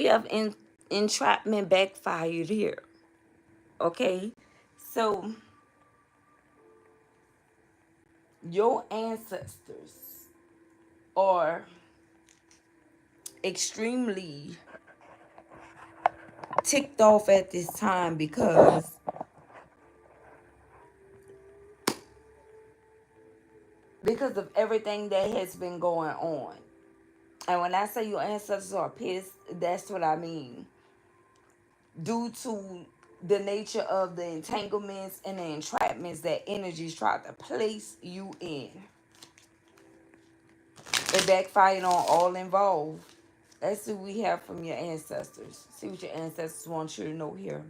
We have entrapment backfired here. Okay, so your ancestors are extremely ticked off at this time because of everything that has been going on. And when I say your ancestors are pissed, that's what I mean. Due to the nature of the entanglements and the entrapments that energies tried to place you in. It backfired on all involved. Let's see what we have from your ancestors. See what your ancestors want you to know here.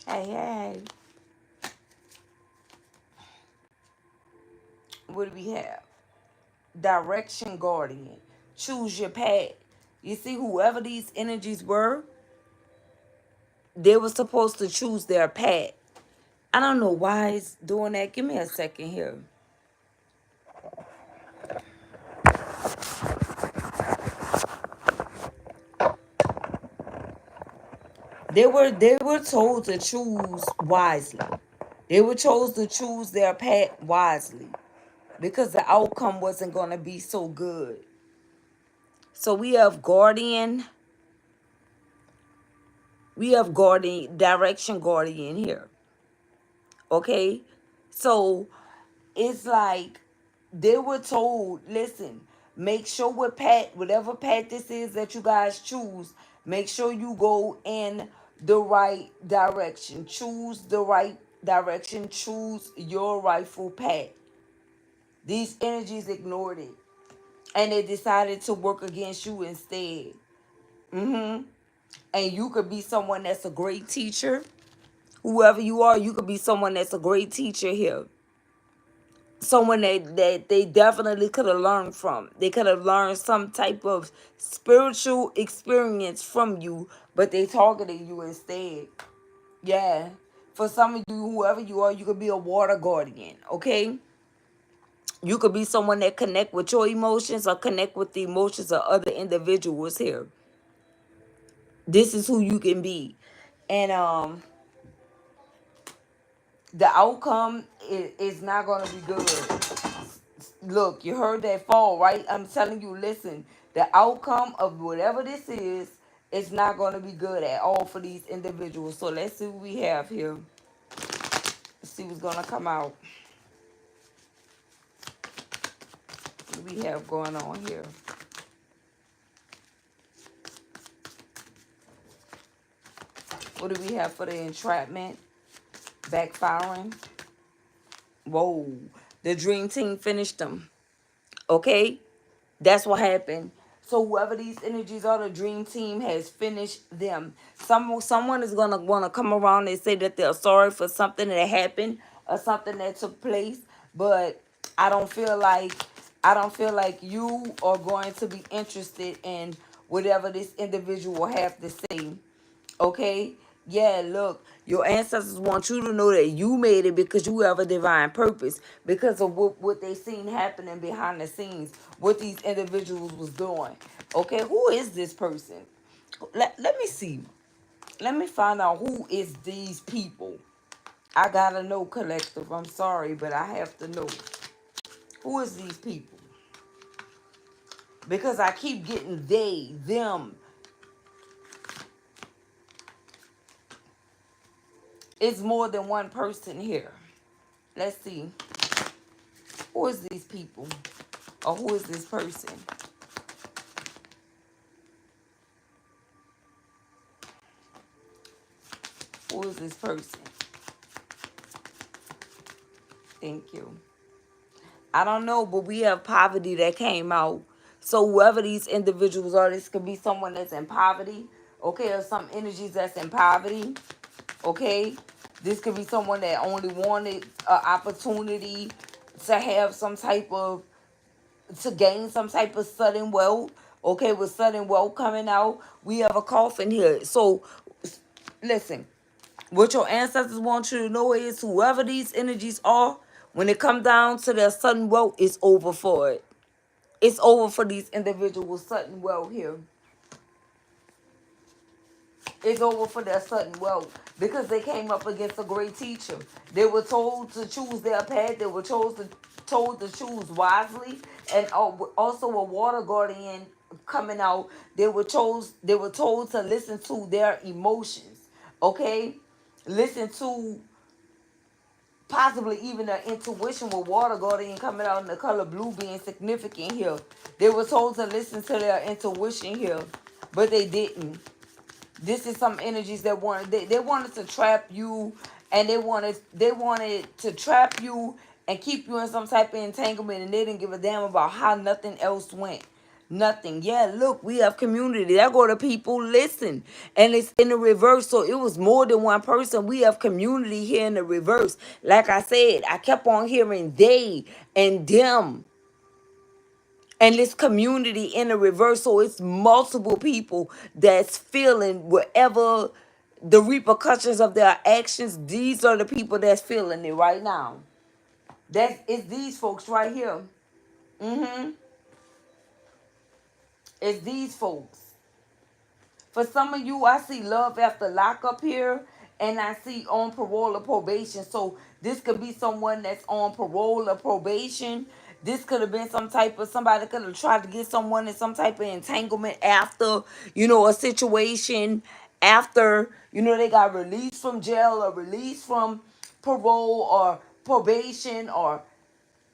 Hey, hey. What do we have? Direction guardian. Choose your path. You see, whoever these energies were, they were supposed to choose their path. I don't know why it's doing that. Give me a second here. They were told to choose wisely. They were told to choose their path wisely because the outcome wasn't going to be so good. So we have guardian. We have guardian, direction guardian here. Okay? So it's like they were told, listen, make sure whatever path this is that you guys choose, make sure you go in the right direction. Choose the right direction. Choose your rightful path. These energies ignored it. And they decided to work against you instead. And you could be someone that's a great teacher. Whoever you are, you could be someone that's a great teacher here. Someone that they definitely could have learned from. They could have learned some type of spiritual experience from you, but they targeted you instead. Yeah. For some of you, whoever you are, you could be a water guardian, okay? You could be someone that connect with your emotions or connect with the emotions of other individuals here. This is who you can be. And the outcome is not going to be good. Look, you heard that fall, right? I'm telling you, listen, the outcome of whatever this is not going to be good at all for these individuals. So let's see what we have here. Let's see what's going to come out. What do we have going on here? What do we have for the entrapment? Backfiring. Whoa. The dream team finished them. Okay? That's what happened. So whoever these energies are, the dream team has finished them. Someone is gonna want to come around and say that they're sorry for something that happened or something that took place, but I don't feel like you are going to be interested in whatever this individual have to say. Okay? Yeah, look, your ancestors want you to know that you made it because you have a divine purpose, because of what they seen happening behind the scenes, what these individuals was doing. Okay, who is this person? Let me see. Let me find out who is these people. I gotta know, collective. I'm sorry, but I have to know. Who is these people? Because I keep getting they, them. It's more than one person here. Let's see. Who is these people? Or who is this person? Who is this person? Thank you. I don't know, but we have poverty that came out. So whoever these individuals are, this could be someone that's in poverty, okay, or some energies that's in poverty, okay? This could be someone that only wanted an opportunity to have some type of, to gain some type of sudden wealth, okay? With sudden wealth coming out, we have a coffin here. So listen, what your ancestors want you to know is whoever these energies are, When it come down to their sudden wealth, it's over for it. It's over for these individuals' sudden wealth here. It's over for their sudden wealth because they came up against a great teacher. They were told to choose their path. They were told to choose wisely, and also a water guardian coming out. They were told to listen to their emotions. Okay, listen to possibly even their intuition with water guardian coming out in the color blue being significant here. They were told to listen to their intuition here, but they didn't. This is some energies that they wanted to trap you, and they wanted to trap you and keep you in some type of entanglement, and they didn't give a damn about how nothing else went. Nothing. Yeah, look, we have community. That go to people listen. And it's in the reverse. So it was more than one person. We have community here in the reverse. Like I said, I kept on hearing they and them. And this community in the reverse. So it's multiple people that's feeling whatever the repercussions of their actions. These are the people that's feeling it right now. It's these folks right here. Mm-hmm. It's these folks. For some of you, I see love after lockup here, and I see on parole or probation. So this could be someone that's on parole or probation. This could have been somebody could have tried to get someone in some type of entanglement after, a situation after, they got released from jail or released from parole or probation or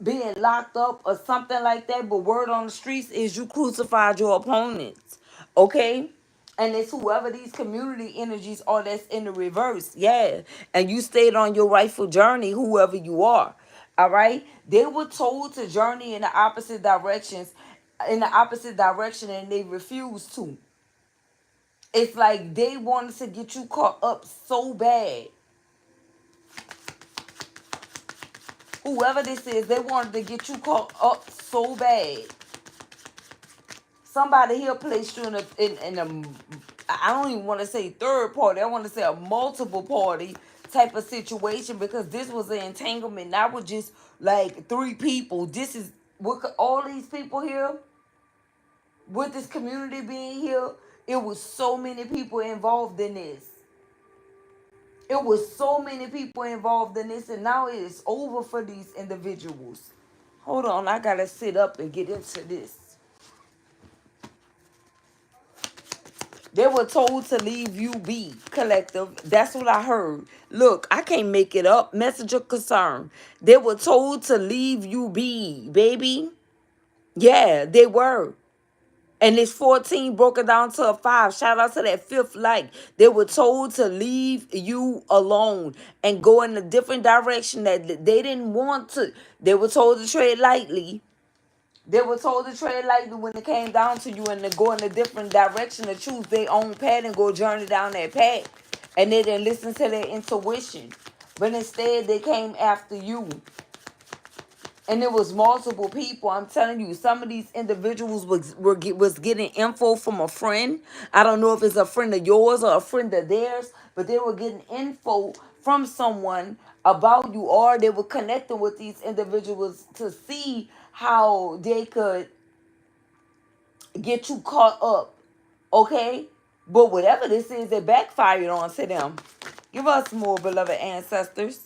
being locked up or something like that. But word on the streets is you crucified your opponents. Okay? And it's whoever these community energies are that's in the reverse. Yeah. And you stayed on your rightful journey, whoever you are. All right? They were told to journey in the opposite direction, and they refused to. It's like they wanted to get you caught up so bad. Whoever this is, they wanted to get you caught up so bad. Somebody here placed you in a I don't even want to say third party. I want to say a multiple party type of situation, because this was an entanglement, not with just like three people. This is with all these people here, with this community being here. It was so many people involved in this. It was so many people involved in this, and now it is over for these individuals. Hold on, I gotta sit up and get into this. They were told to leave you be, collective. That's what I heard. Look, I can't make it up. Message of concern. They were told to leave you be, baby. Yeah, they were. And this 14 broke it down to a 5. Shout out to that fifth like. They were told to leave you alone and go in a different direction that they didn't want to. They were told to tread lightly. They were told to tread lightly when it came down to you, and to go in a different direction, to choose their own path and go journey down that path. And they didn't listen to their intuition. But instead, they came after you. And it was multiple people. I'm telling you, some of these individuals was getting info from a friend. I don't know if it's a friend of yours or a friend of theirs, but they were getting info from someone about you, or they were connecting with these individuals to see how they could get you caught up. Okay? But whatever this is, it backfired onto them. Give us more, beloved ancestors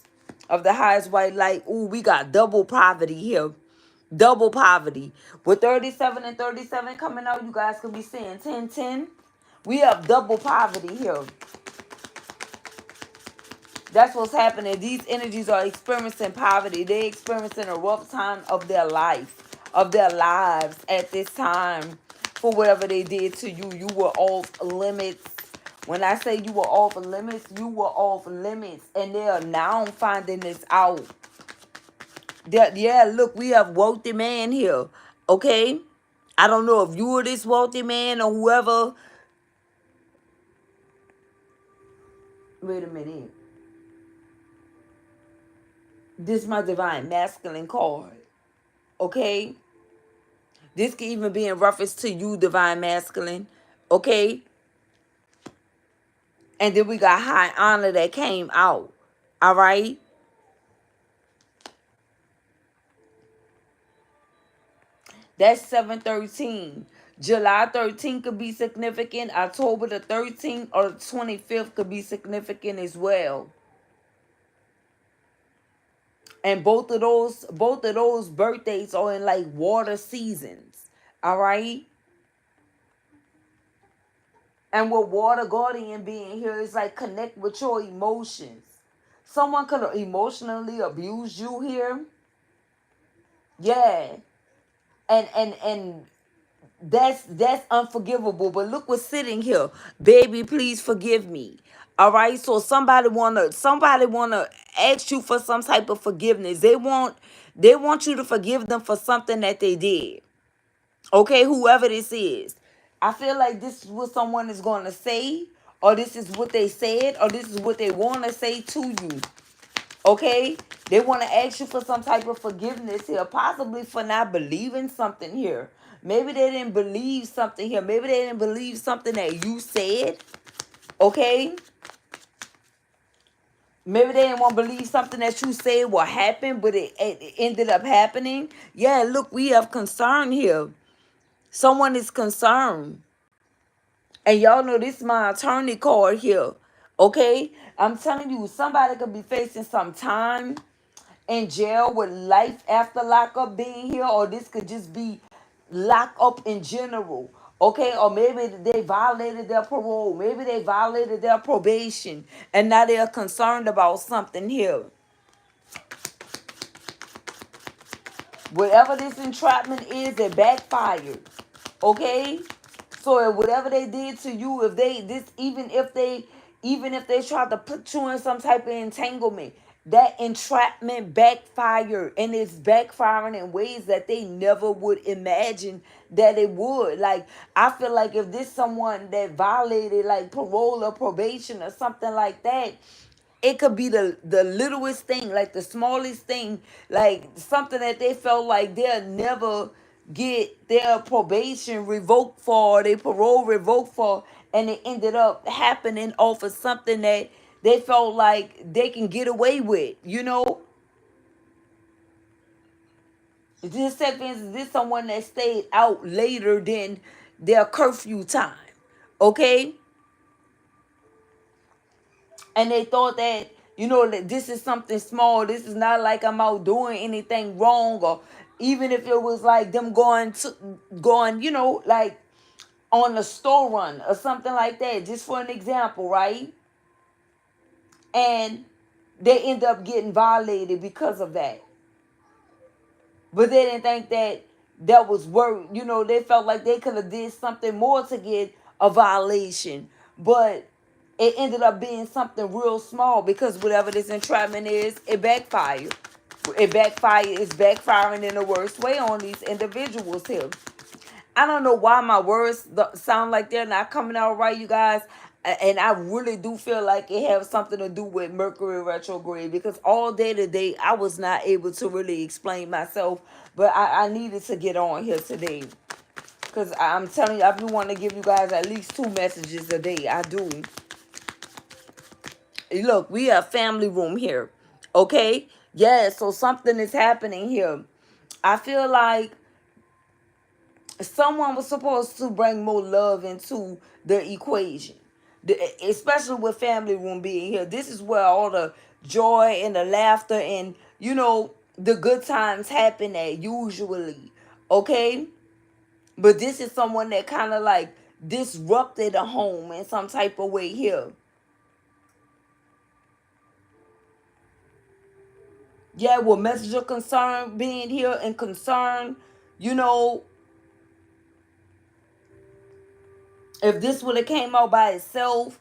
of the highest white light. Ooh, we got double poverty here. Double poverty. With 37 and 37 coming out, you guys could be seeing 10-10. We have double poverty here. That's what's happening. These energies are experiencing poverty. They're experiencing a rough time of their life, of their lives at this time. For whatever they did to you, you were off limits. When I say you were off limits, you were off limits. And they are now finding this out. Yeah, look, we have wealthy man here. Okay? I don't know if you are this wealthy man or whoever. Wait a minute. This is my divine masculine card. Okay? This can even be in reference to you, divine masculine. Okay? And then we got high honor that came out. All right? That's 713. July 13th could be significant. October the 13th or the 25th could be significant as well. And both of those birthdays are in like water seasons. All right? And with water guardian being here, it's like connect with your emotions. Someone could have emotionally abused you here. Yeah. And that's unforgivable. But look what's sitting here. Baby, please forgive me. All right. So somebody wanna ask you for some type of forgiveness. They want you to forgive them for something that they did. Okay, whoever this is. I feel like this is what someone is gonna say, or this is what they said, or this is what they wanna say to you. Okay? They want to ask you for some type of forgiveness here, possibly for not believing something here. Maybe they didn't believe something here. Maybe they didn't believe something that you said. Okay? Maybe they didn't want to believe something that you said will happen, but it ended up happening. Yeah, look, we have concern here. Someone is concerned. And y'all know this is my attorney card here. Okay? I'm telling you, somebody could be facing some time in jail with life after lockup being here, or this could just be lock up in general. Okay, or maybe they violated their parole, maybe they violated their probation, and now they are concerned about something here. Whatever this entrapment is, it backfired. Okay, so whatever they did to you, if they this even if they tried to put you in some type of entanglement, that entrapment backfired, and it's backfiring in ways that they never would imagine that it would. Like, I feel like if this someone that violated like parole or probation or something like that, it could be the littlest thing, like the smallest thing, like something that they felt like they'll never get their probation revoked for, their parole revoked for, and it ended up happening off of something that they felt like they can get away with. Just say, for instance, this someone that stayed out later than their curfew time, okay? And they thought that, that this is something small. This is not like I'm out doing anything wrong, or even if it was like them going, like on a store run or something like that, just for an example, right? And they end up getting violated because of that. But they didn't think that was worth, they felt like they could have did something more to get a violation. But it ended up being something real small, because whatever this entrapment is, it backfired. It's backfiring in the worst way on these individuals here. I don't know why my words sound like they're not coming out right, you guys. And I really do feel like it has something to do with Mercury retrograde, because all day today I was not able to really explain myself. But I needed to get on here today, because I'm telling you, I do want to give you guys at least 2 messages a day. I do. Look, we have family room here. Okay? Yeah, so something is happening here. I feel like someone was supposed to bring more love into the equation, especially with family room being here. This is where all the joy and the laughter and the good times happen at usually. Okay, but this is someone that kind of like disrupted a home in some type of way here. Yeah, with messenger concern being here, and concern, you know if this would have came out by itself,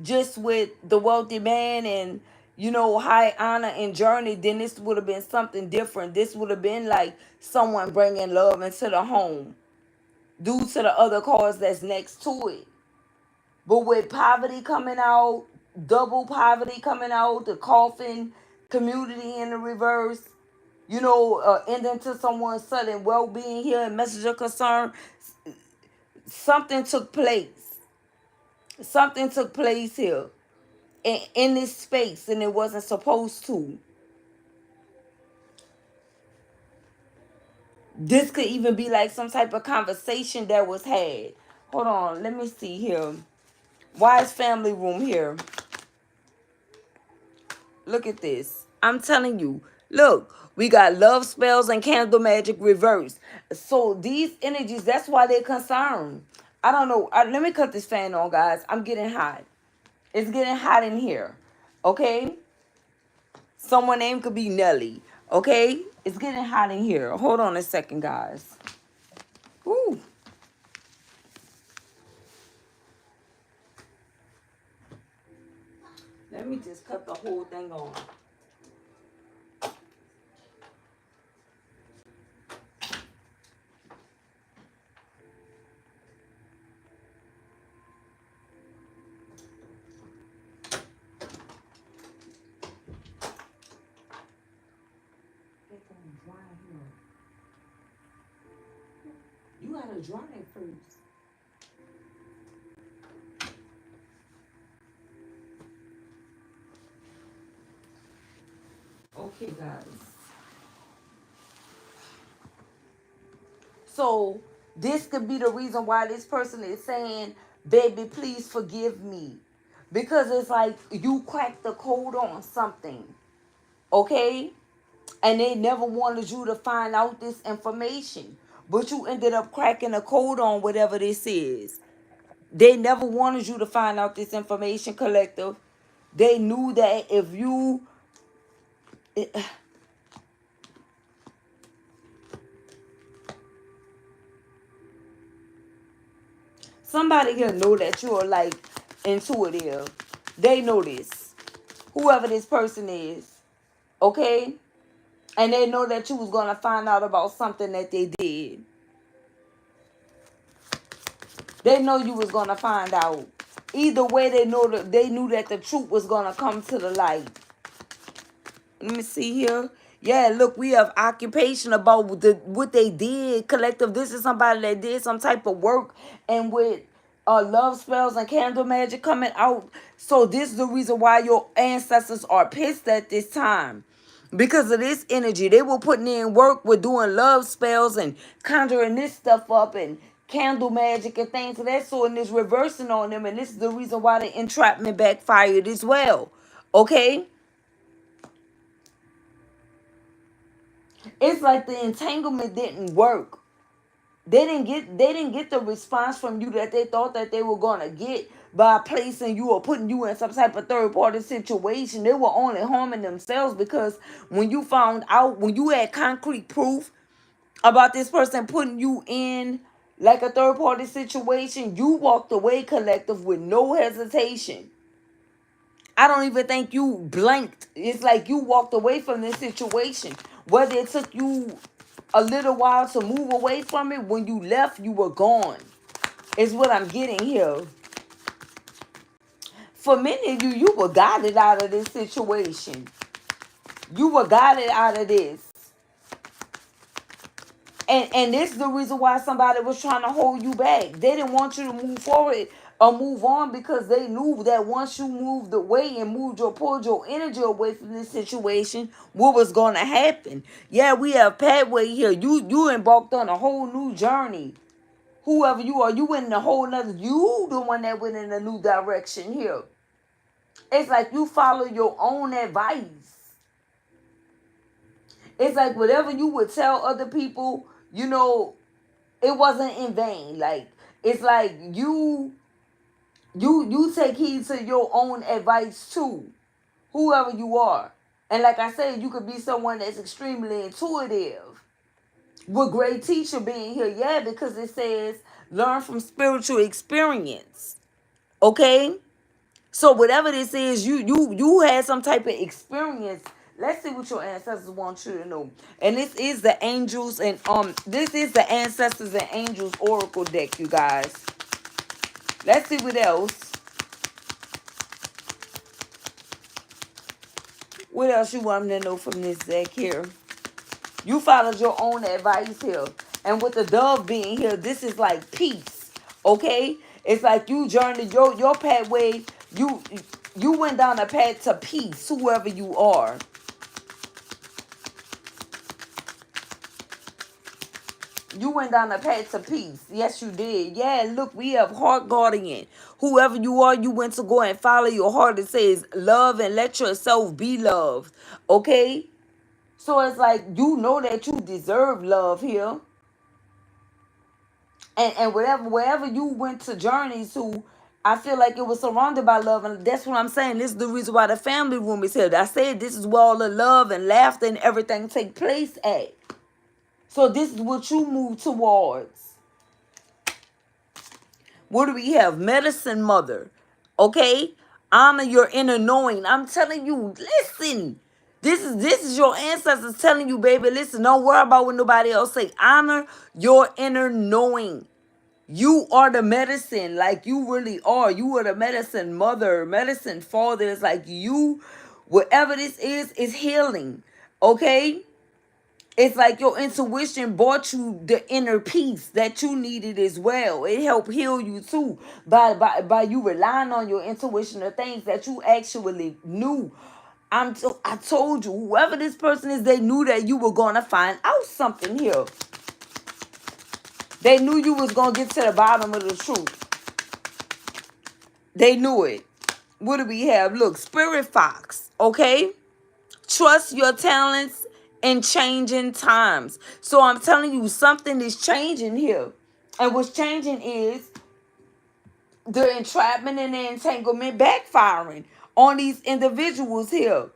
just with the wealthy man and high honor and journey, then this would have been something different. This would have been like someone bringing love into the home due to the other cause that's next to it. But with poverty coming out, double poverty coming out, the coffin community in the reverse, ending to someone's sudden well-being here and messenger concern, something took place. Something took place here in this space, and it wasn't supposed to. This could even be like some type of conversation that was had. Hold on, let me see here. Why is family room here? Look at this. I'm telling you. Look, we got love spells and candle magic reverse. So these energies, that's why they're concerned. I don't know. Let me cut this fan on, guys. I'm getting hot. It's getting hot in here. Okay? Someone name could be Nelly. Okay? It's getting hot in here. Hold on a second, guys. Ooh. Let me just cut the whole thing on. You gotta dry it first. Okay, guys. So this could be the reason why this person is saying, baby, please forgive me. Because it's like you cracked the code on something. Okay? And they never wanted you to find out this information. But you ended up cracking the code on whatever this is. They never wanted you to find out this information, collective. They knew that if you... Somebody here know that you are like intuitive. They know this. Whoever this person is. Okay? And they know that you was going to find out about something that they did. They know you was going to find out. Either way, they knew that the truth was going to come to the light. Let me see here. Yeah, look, we have occupation about what they did. Collective, this is somebody that did some type of work. And with love spells and candle magic coming out. So this is the reason why your ancestors are pissed at this time. Because of this energy. They were putting in work with doing love spells and conjuring this stuff up and candle magic and things of that sort. And it's reversing on them. And this is the reason why the entrapment backfired as well. Okay? It's like the entanglement didn't work. They didn't get the response from you that they thought that they were gonna get by placing you or putting you in some type of third party situation. They were only harming themselves because when you found out, when you had concrete proof about this person putting you in like a third party situation, you walked away, collective, with no hesitation. I don't even think you blinked. It's like you walked away from this situation. Whether it took you a little while to move away from it, when you left, you were gone. Is what I'm getting here. For many of you, you were guided out of this situation. You were guided out of this. And this is the reason why somebody was trying to hold you back. They didn't want you to move forward or move on because they knew that once you moved away and pulled your energy away from this situation, what was going to happen? Yeah, we have pathway here. You embarked on a whole new journey. Whoever you are, you went in a whole nother, you the one that went in a new direction here. It's like you follow your own advice. It's like whatever you would tell other people, it wasn't in vain. Like, it's like you take heed to your own advice too, whoever you are. And like I said, you could be someone that's extremely intuitive. With great teacher being here, yeah, because it says learn from spiritual experience. Okay? So whatever this is, you had some type of experience. Let's see what your ancestors want you to know. And this is the angels and this is the ancestors and angels oracle deck, you guys. Let's see what else. What else you want me to know from this deck here? You followed your own advice here. And with the dove being here, this is like peace. Okay? It's like you journeyed your pathway. You went down a path to peace, whoever you are. You went down the path to peace. Yes, you did. Yeah, look, we have heart guardian. Whoever you are, you went to go and follow your heart. It says love and let yourself be loved. Okay? So it's like you know that you deserve love here. And wherever you went to journey to, I feel like it was surrounded by love. And that's what I'm saying. This is the reason why the family room is here. I said this is where all the love and laughter and everything take place at. So this is what you move towards. What do we have? Medicine mother. Okay? Honor your inner knowing. I'm telling you, listen. This is your ancestors telling you, baby, listen, don't worry about what nobody else say. Honor your inner knowing. You are the medicine, like you really are. You are the medicine mother, medicine father. It's like you, whatever this is healing. Okay? It's like your intuition brought you the inner peace that you needed as well. It helped heal you too by you relying on your intuition or things that you actually knew. I told you, whoever this person is, they knew that you were gonna find out something here. They knew you was gonna get to the bottom of the truth. They knew it. What do we have? Look, Spirit Fox. Okay. Trust your talents in changing times. So I'm telling you, something is changing here. And what's changing is the entrapment and the entanglement backfiring on these individuals here.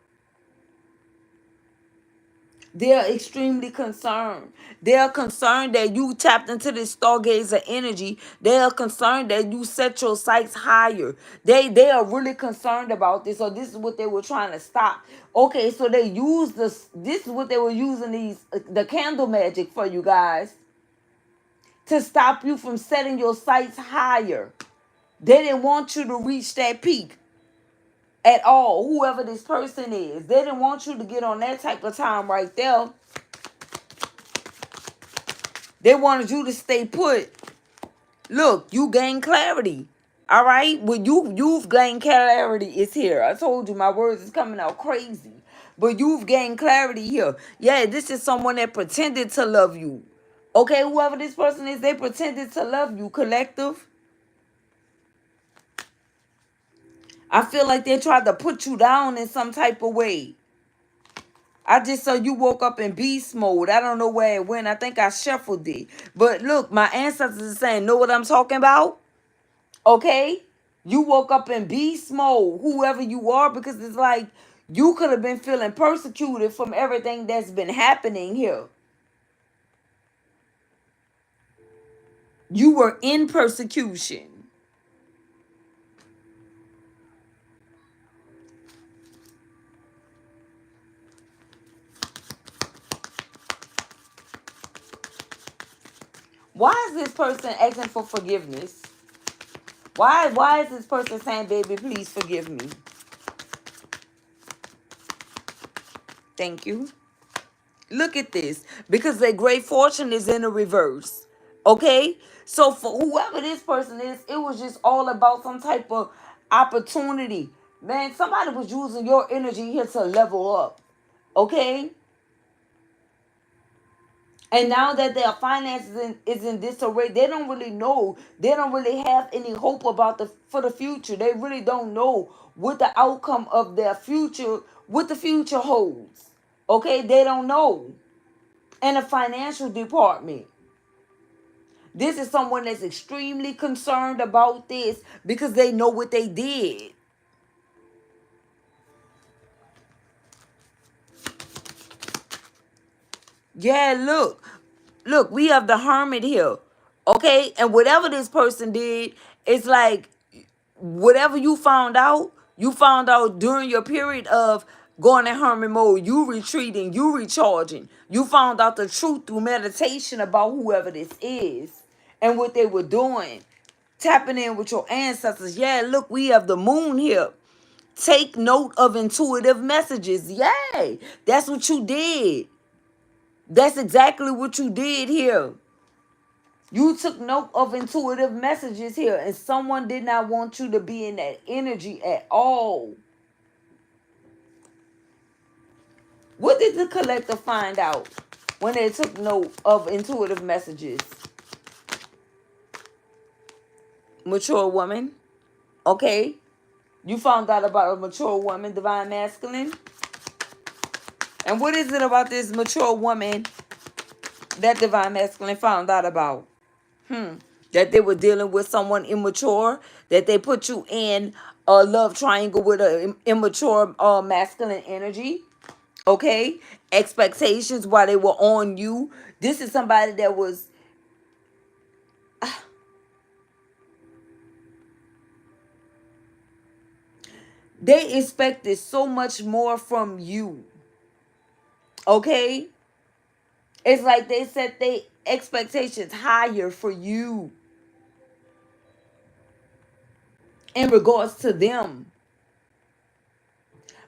They're extremely concerned. They're concerned that you tapped into this stargazer energy. They are concerned that you set your sights higher. They are really concerned about this. So this is what they were trying to stop. Okay, so they use this. This is what they were using the candle magic for, you guys, to stop you from setting your sights higher. They didn't want you to reach that peak at all. Whoever this person is, they didn't want you to get on that type of time right there. They wanted you to stay put. Look, you gain clarity. All right? Well, you've gained clarity is here. I told you my words is coming out crazy. But you've gained clarity here. Yeah, this is someone that pretended to love you. Okay, whoever this person is, they pretended to love you, collective. I feel like they tried to put you down in some type of way. I just saw you woke up in beast mode. I don't know where it went. I think I shuffled it. But look, my ancestors are saying, know what I'm talking about? Okay? You woke up in beast mode, whoever you are, because it's like you could have been feeling persecuted from everything that's been happening here. You were in persecution. Why is this person asking for forgiveness? Why is this person saying, baby, please forgive me? Thank you. Look at this. Because their great fortune is in the reverse. Okay? So for whoever this person is, it was just all about some type of opportunity. Man, somebody was using your energy here to level up. Okay? And now that their finances is in disarray, they don't really know. They don't really have any hope about for the future. They really don't know what the outcome of their future, what the future holds. Okay, they don't know. And the financial department. This is someone that's extremely concerned about this because they know what they did. Yeah, look. Look, we have the hermit here. Okay? And whatever this person did, it's like whatever you found out during your period of going in hermit mode, you retreating, you recharging. You found out the truth through meditation about whoever this is and what they were doing. Tapping in with your ancestors. Yeah, look, we have the moon here. Take note of intuitive messages. Yay! That's what you did. That's exactly what you did here. You took note of intuitive messages here, and someone did not want you to be in that energy at all. What did the collector find out? when they took note of intuitive messages. Mature woman. Okay? You found out about a mature woman, divine masculine. And what is it about this mature woman that divine masculine found out about? That they were dealing with someone immature, that they put you in a love triangle with an immature masculine energy. Okay? Expectations while they were on you. This is somebody that was they expected so much more from you. Okay? It's like they set their expectations higher for you in regards to them.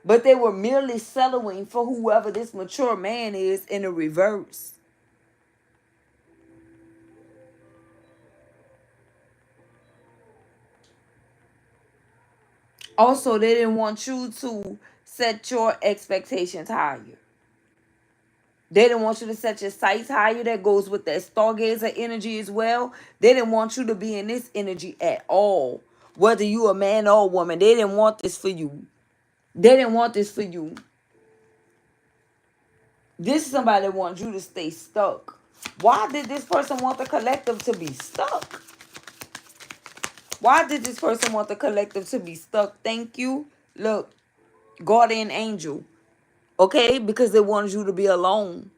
But they were merely settling for whoever this mature man is in the reverse. Also, they didn't want you to set your expectations higher. They didn't want you to set your sights higher. That goes with that stargazer energy as well. They didn't want you to be in this energy at all. Whether you a man or a woman, they didn't want this for you. They didn't want this for you. This is somebody that wants you to stay stuck. Why did this person want the collective to be stuck? Why did this person want the collective to be stuck? Thank you. Look, guardian angel. Okay? Because they wanted you to be alone.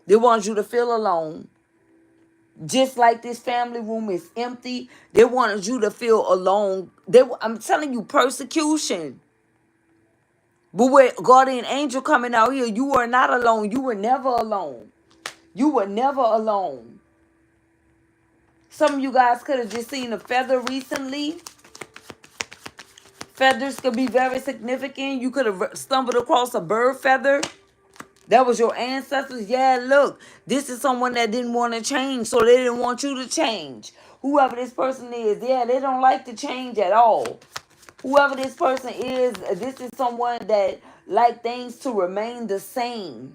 They wanted you to feel alone. Just like this family room is empty, they wanted you to feel alone. I'm telling you, persecution. But with guardian angel coming out here, you are not alone. You were never alone. You were never alone. Some of you guys could have just seen a feather recently. Feathers could be very significant. You could have stumbled across a bird feather. That was your ancestors. Yeah, look, this is someone that didn't want to change, so they didn't want you to change. Whoever this person is, yeah, they don't like to change at all. Whoever this person is, this is someone that like things to remain the same.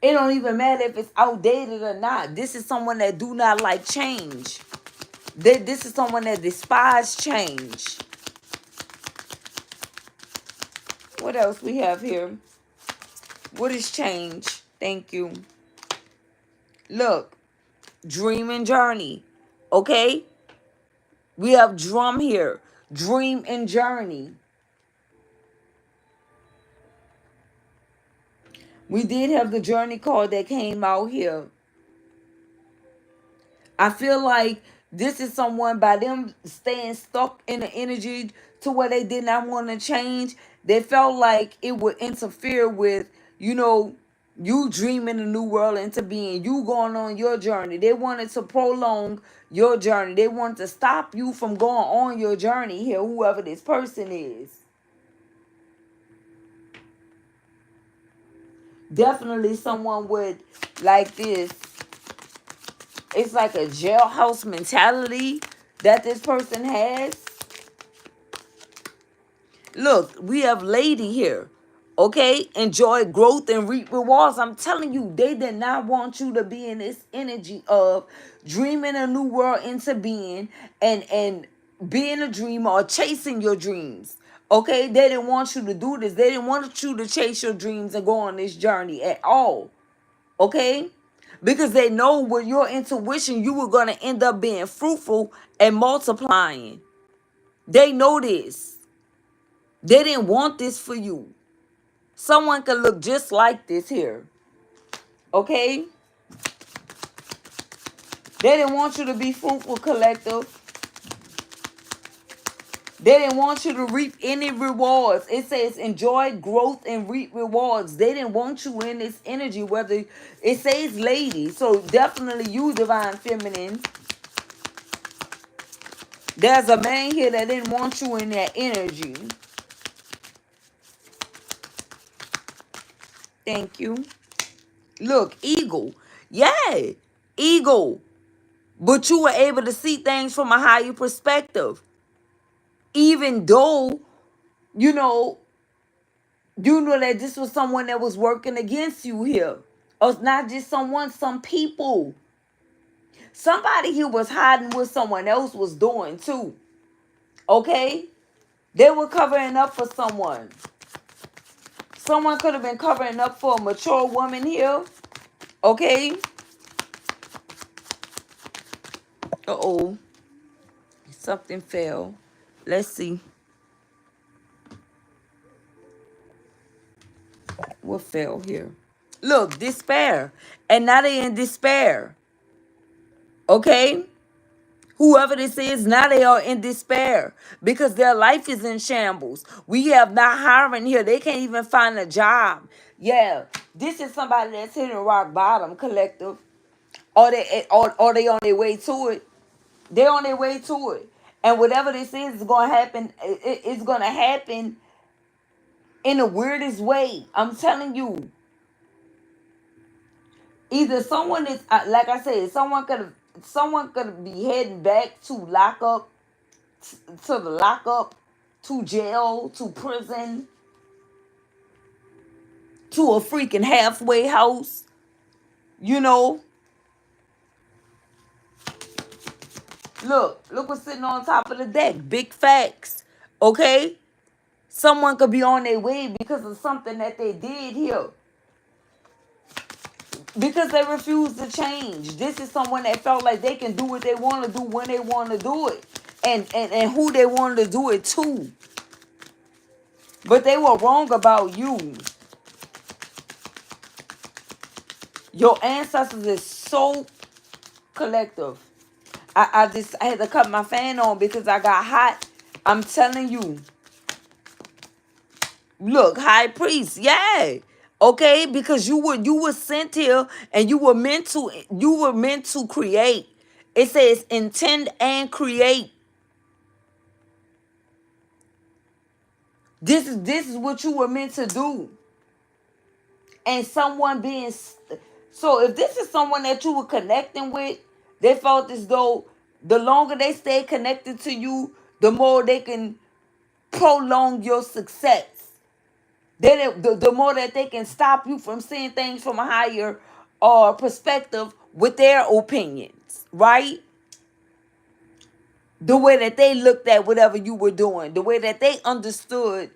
It don't even matter if it's outdated or not. This is someone that do not like change. This is someone that despise change. What else we have here? What is change? Thank you. Look, dream and journey. Okay? We have drum here. Dream and journey. We did have the journey card that came out here. I feel like this is someone, by them staying stuck in the energy to where they did not want to change, they felt like it would interfere with, you dreaming a new world into being, you going on your journey. They wanted to prolong your journey. They wanted to stop you from going on your journey here, whoever this person is. Definitely someone would like this. It's like a jailhouse mentality that this person has. Look, we have lady here. Okay? Enjoy growth and reap rewards. I'm telling you, they did not want you to be in this energy of dreaming a new world into being and being a dreamer or chasing your dreams. Okay? They didn't want you to do this. They didn't want you to chase your dreams and go on this journey at all. Okay? Because they know with your intuition, you were going to end up being fruitful and multiplying. They know this. They didn't want this for you. Someone could look just like this here. Okay? They didn't want you to be fruitful, collective. They didn't want you to reap any rewards. It says enjoy growth and reap rewards. They didn't want you in this energy, whether it says lady. So definitely you, divine feminine. There's a man here that didn't want you in that energy. Thank you. Look, eagle. Yeah, eagle. But you were able to see things from a higher perspective. Even though, You know that this was someone that was working against you here. Or it's not just someone, some people. Somebody here was hiding what someone else was doing too. Okay? They were covering up for someone. Someone could have been covering up for a mature woman here. Okay? Uh-oh. Something fell. Let's see. What fell here? Look, despair. And now they in despair. Okay? Whoever this is, now they are in despair because their life is in shambles. We have not hiring here. They can't even find a job. Yeah, this is somebody that's hitting rock bottom, collective. Or they on their way to it. They're on their way to it. And whatever this is going to happen, it's going to happen in the weirdest way. I'm telling you. Either someone is, like I said, someone could be heading back to lockup, to the lockup, to jail, to prison, to a freaking halfway house. You know, look what's sitting on top of the deck. Big facts. Okay? Someone could be on their way because of something that they did here. Because they refuse to change. This is someone that felt like they can do what they want to do when they want to do it. And who they wanted to do it to. But they were wrong about you. Your ancestors is so collective. I had to cut my fan on because I got hot. I'm telling you. Look, high priest, yeah. Okay, because you were sent here and you were meant to create. It says intend and create. This is what you were meant to do. And someone being so if this is someone that you were connecting with, they felt as though the longer they stay connected to you, the more they can prolong your success. The more that they can stop you from seeing things from a higher perspective with their opinions, right? The way that they looked at whatever you were doing, the way that they understood.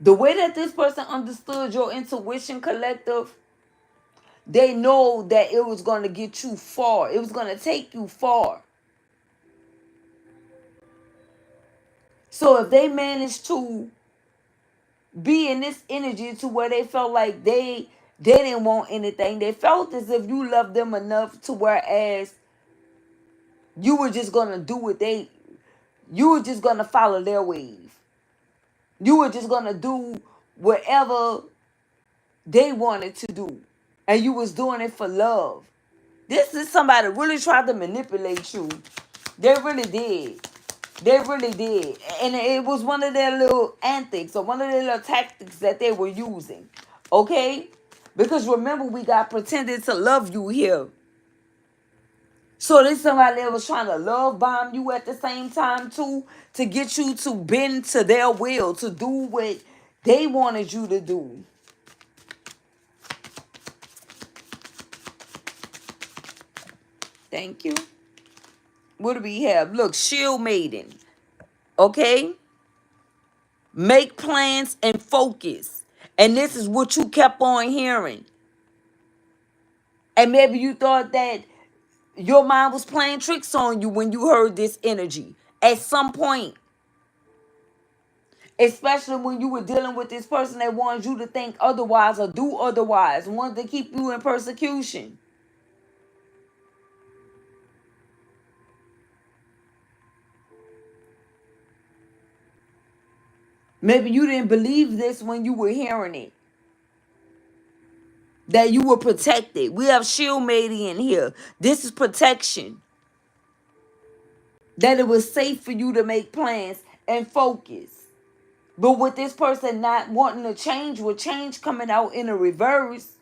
The way that this person understood your intuition, collective, they know that it was going to get you far. It was going to take you far. So if they managed to be in this energy to where they felt like they didn't want anything, they felt as if you loved them enough to whereas you were just going to do what you were just going to follow their wave. You were just going to do whatever they wanted to do. And you was doing it for love. This is somebody really tried to manipulate you. They really did. They really did. And it was one of their little antics or one of their little tactics that they were using. Okay? Because remember, we got pretended to love you here. So this somebody that was trying to love bomb you at the same time too, to get you to bend to their will, to do what they wanted you to do. Thank you. What do we have? Look, shield maiden. Okay? Make plans and focus. And this is what you kept on hearing. And maybe you thought that your mind was playing tricks on you when you heard this energy. At some point. Especially when you were dealing with this person that wanted you to think otherwise or do otherwise. Wanted to keep you in persecution. Maybe you didn't believe this when you were hearing it. That you were protected. We have shield maiden in here. This is protection. That it was safe for you to make plans and focus. But with this person not wanting to change, with change coming out in a reverse,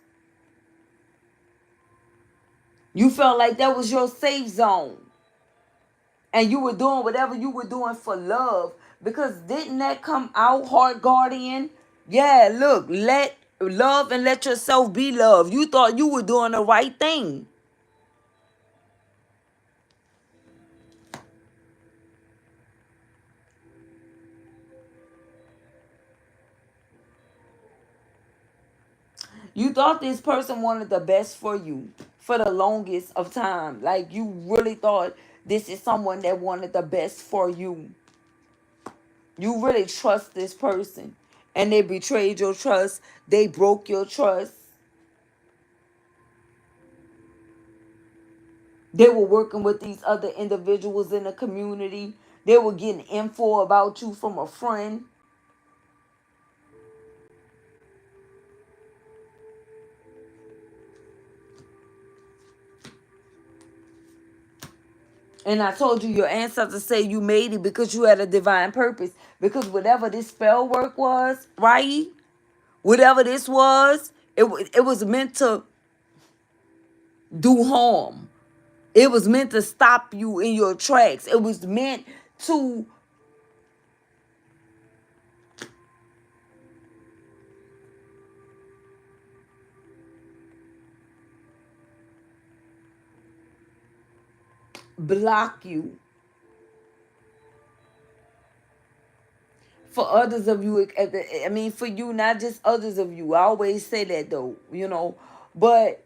You felt like that was your safe zone. And you were doing whatever you were doing for love. Because didn't that come out, Heart Guardian? Yeah, look, let love and let yourself be loved. You thought you were doing the right thing. You thought this person wanted the best for you for the longest of time. Like you really thought this is someone that wanted the best for you. You really trust this person. And they betrayed your trust. They broke your trust. They were working with these other individuals in the community. They were getting info about you from a friend. And I told you your ancestors say you made it because you had a divine purpose. Because whatever this spell work was, right? Whatever this was, it was meant to do harm. It was meant to stop you in your tracks. It was meant to block you. For others of you, I mean, for you, not just others of you. I always say that though, but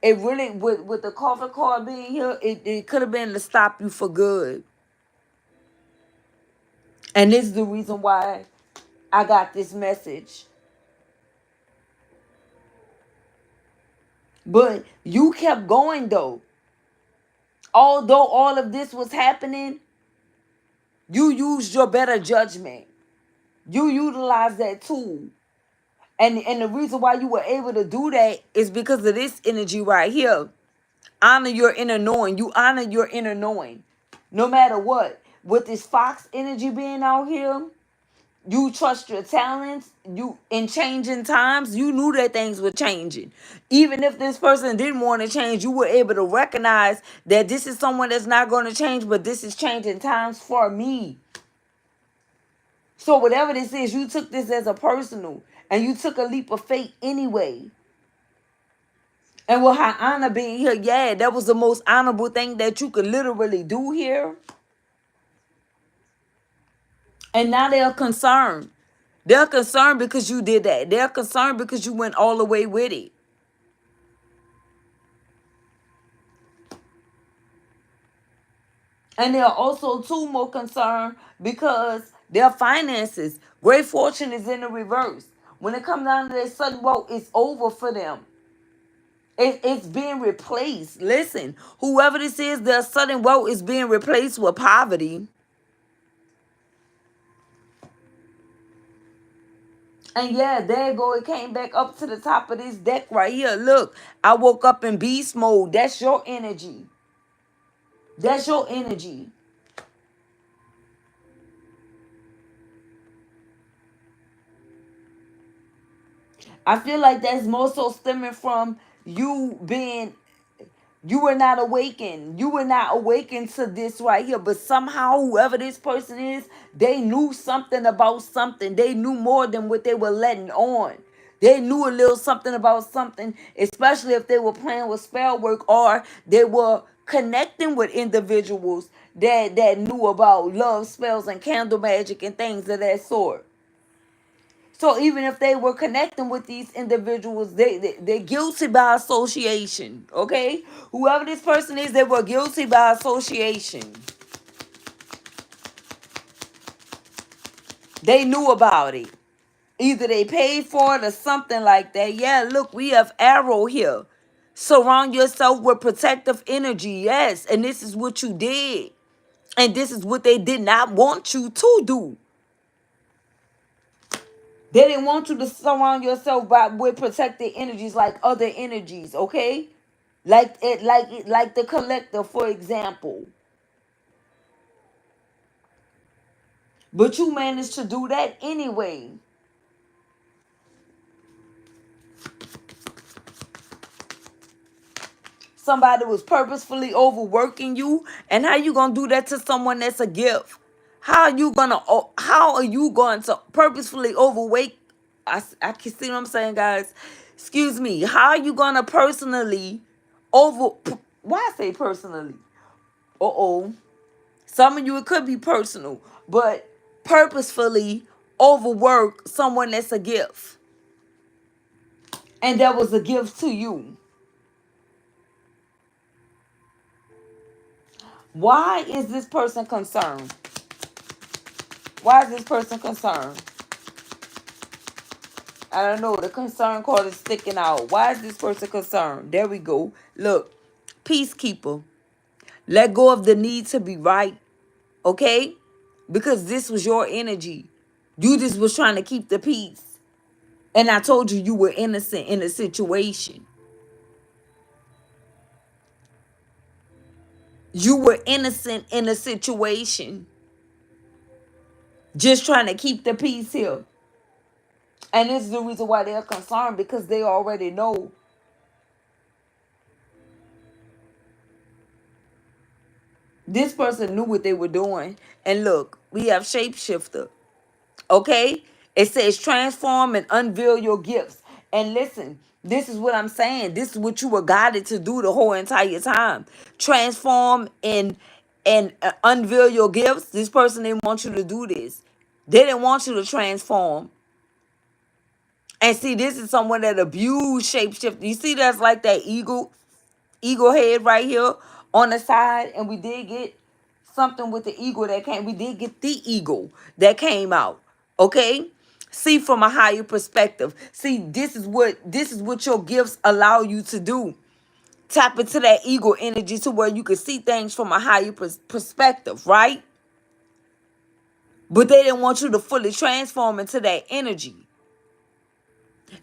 it really, with the coffee card being here, it could have been to stop you for good. And this is the reason why I got this message. But you kept going though. Although all of this was happening, you used your better judgment. You utilized that tool. And the reason why you were able to do that is because of this energy right here. Honor your inner knowing. You honor your inner knowing. No matter what. With this fox energy being out here, you trust your talents. You in changing times, you knew that things were changing. Even if this person didn't want to change, you were able to recognize that this is someone that's not going to change, but this is changing times for me. So whatever this is, you took this as a personal, and you took a leap of faith anyway. And with her honor being here, yeah, that was the most honorable thing that you could literally do here. And now they're concerned. They're concerned because you did that. They're concerned because you went all the way with it. And they're also too more concerned because their finances, great fortune is in the reverse. When it comes down to their sudden wealth, it's over for them. It's being replaced. Listen, whoever this is, their sudden wealth is being replaced with poverty. And yeah, there you go. It came back up to the top of this deck right here. Look, I woke up in beast mode. That's your energy. That's your energy. I feel like that's more so stemming from you were not awakened. You were not awakened to this right here. But somehow, whoever this person is, they knew something about something. They knew more than what they were letting on. They knew a little something about something, especially if they were playing with spell work or they were connecting with individuals that knew about love spells and candle magic and things of that sort. So even if they were connecting with these individuals, they're guilty by association. Okay? Whoever this person is, they were guilty by association. They knew about it. Either they paid for it or something like that. Yeah, look, we have arrow here. Surround yourself with protective energy. Yes. And this is what you did. And this is what they did not want you to do. They didn't want you to surround yourself with protected energies like other energies, okay? Like the collector, for example. But you managed to do that anyway. Somebody was purposefully overworking you. And how you gonna do that to someone that's a gift? How are you going to purposefully overweight? I can see what I'm saying, guys. Excuse me. How are you gonna personally over? Why I say personally? Uh-oh. Some of you, it could be personal, but purposefully overwork someone that's a gift. And that was a gift to you. Why is this person concerned? Why is this person concerned? I don't know. The concern card is sticking out. Why is this person concerned? There we go. Look, peacekeeper. Let go of the need to be right. Okay? Because this was your energy. You just was trying to keep the peace. And I told you you were innocent in the situation. You were innocent in a situation. Just trying to keep the peace here. And this is the reason why they're concerned, because they already know. This person knew what they were doing. And look, we have shapeshifter. Okay? It says transform and unveil your gifts. And listen, this is what I'm saying. This is what you were guided to do the whole entire time. Transform and unveil your gifts. This person didn't want you to do this. They didn't want you to transform. And see, this is someone that abused shapeshifter. You see, that's like that eagle head right here on the side. And we did get something with the eagle that came. We did get the eagle that came out. Okay? See from a higher perspective. See, this is what your gifts allow you to do. Tap into that eagle energy to where you can see things from a higher perspective, right? But they didn't want you to fully transform into that energy.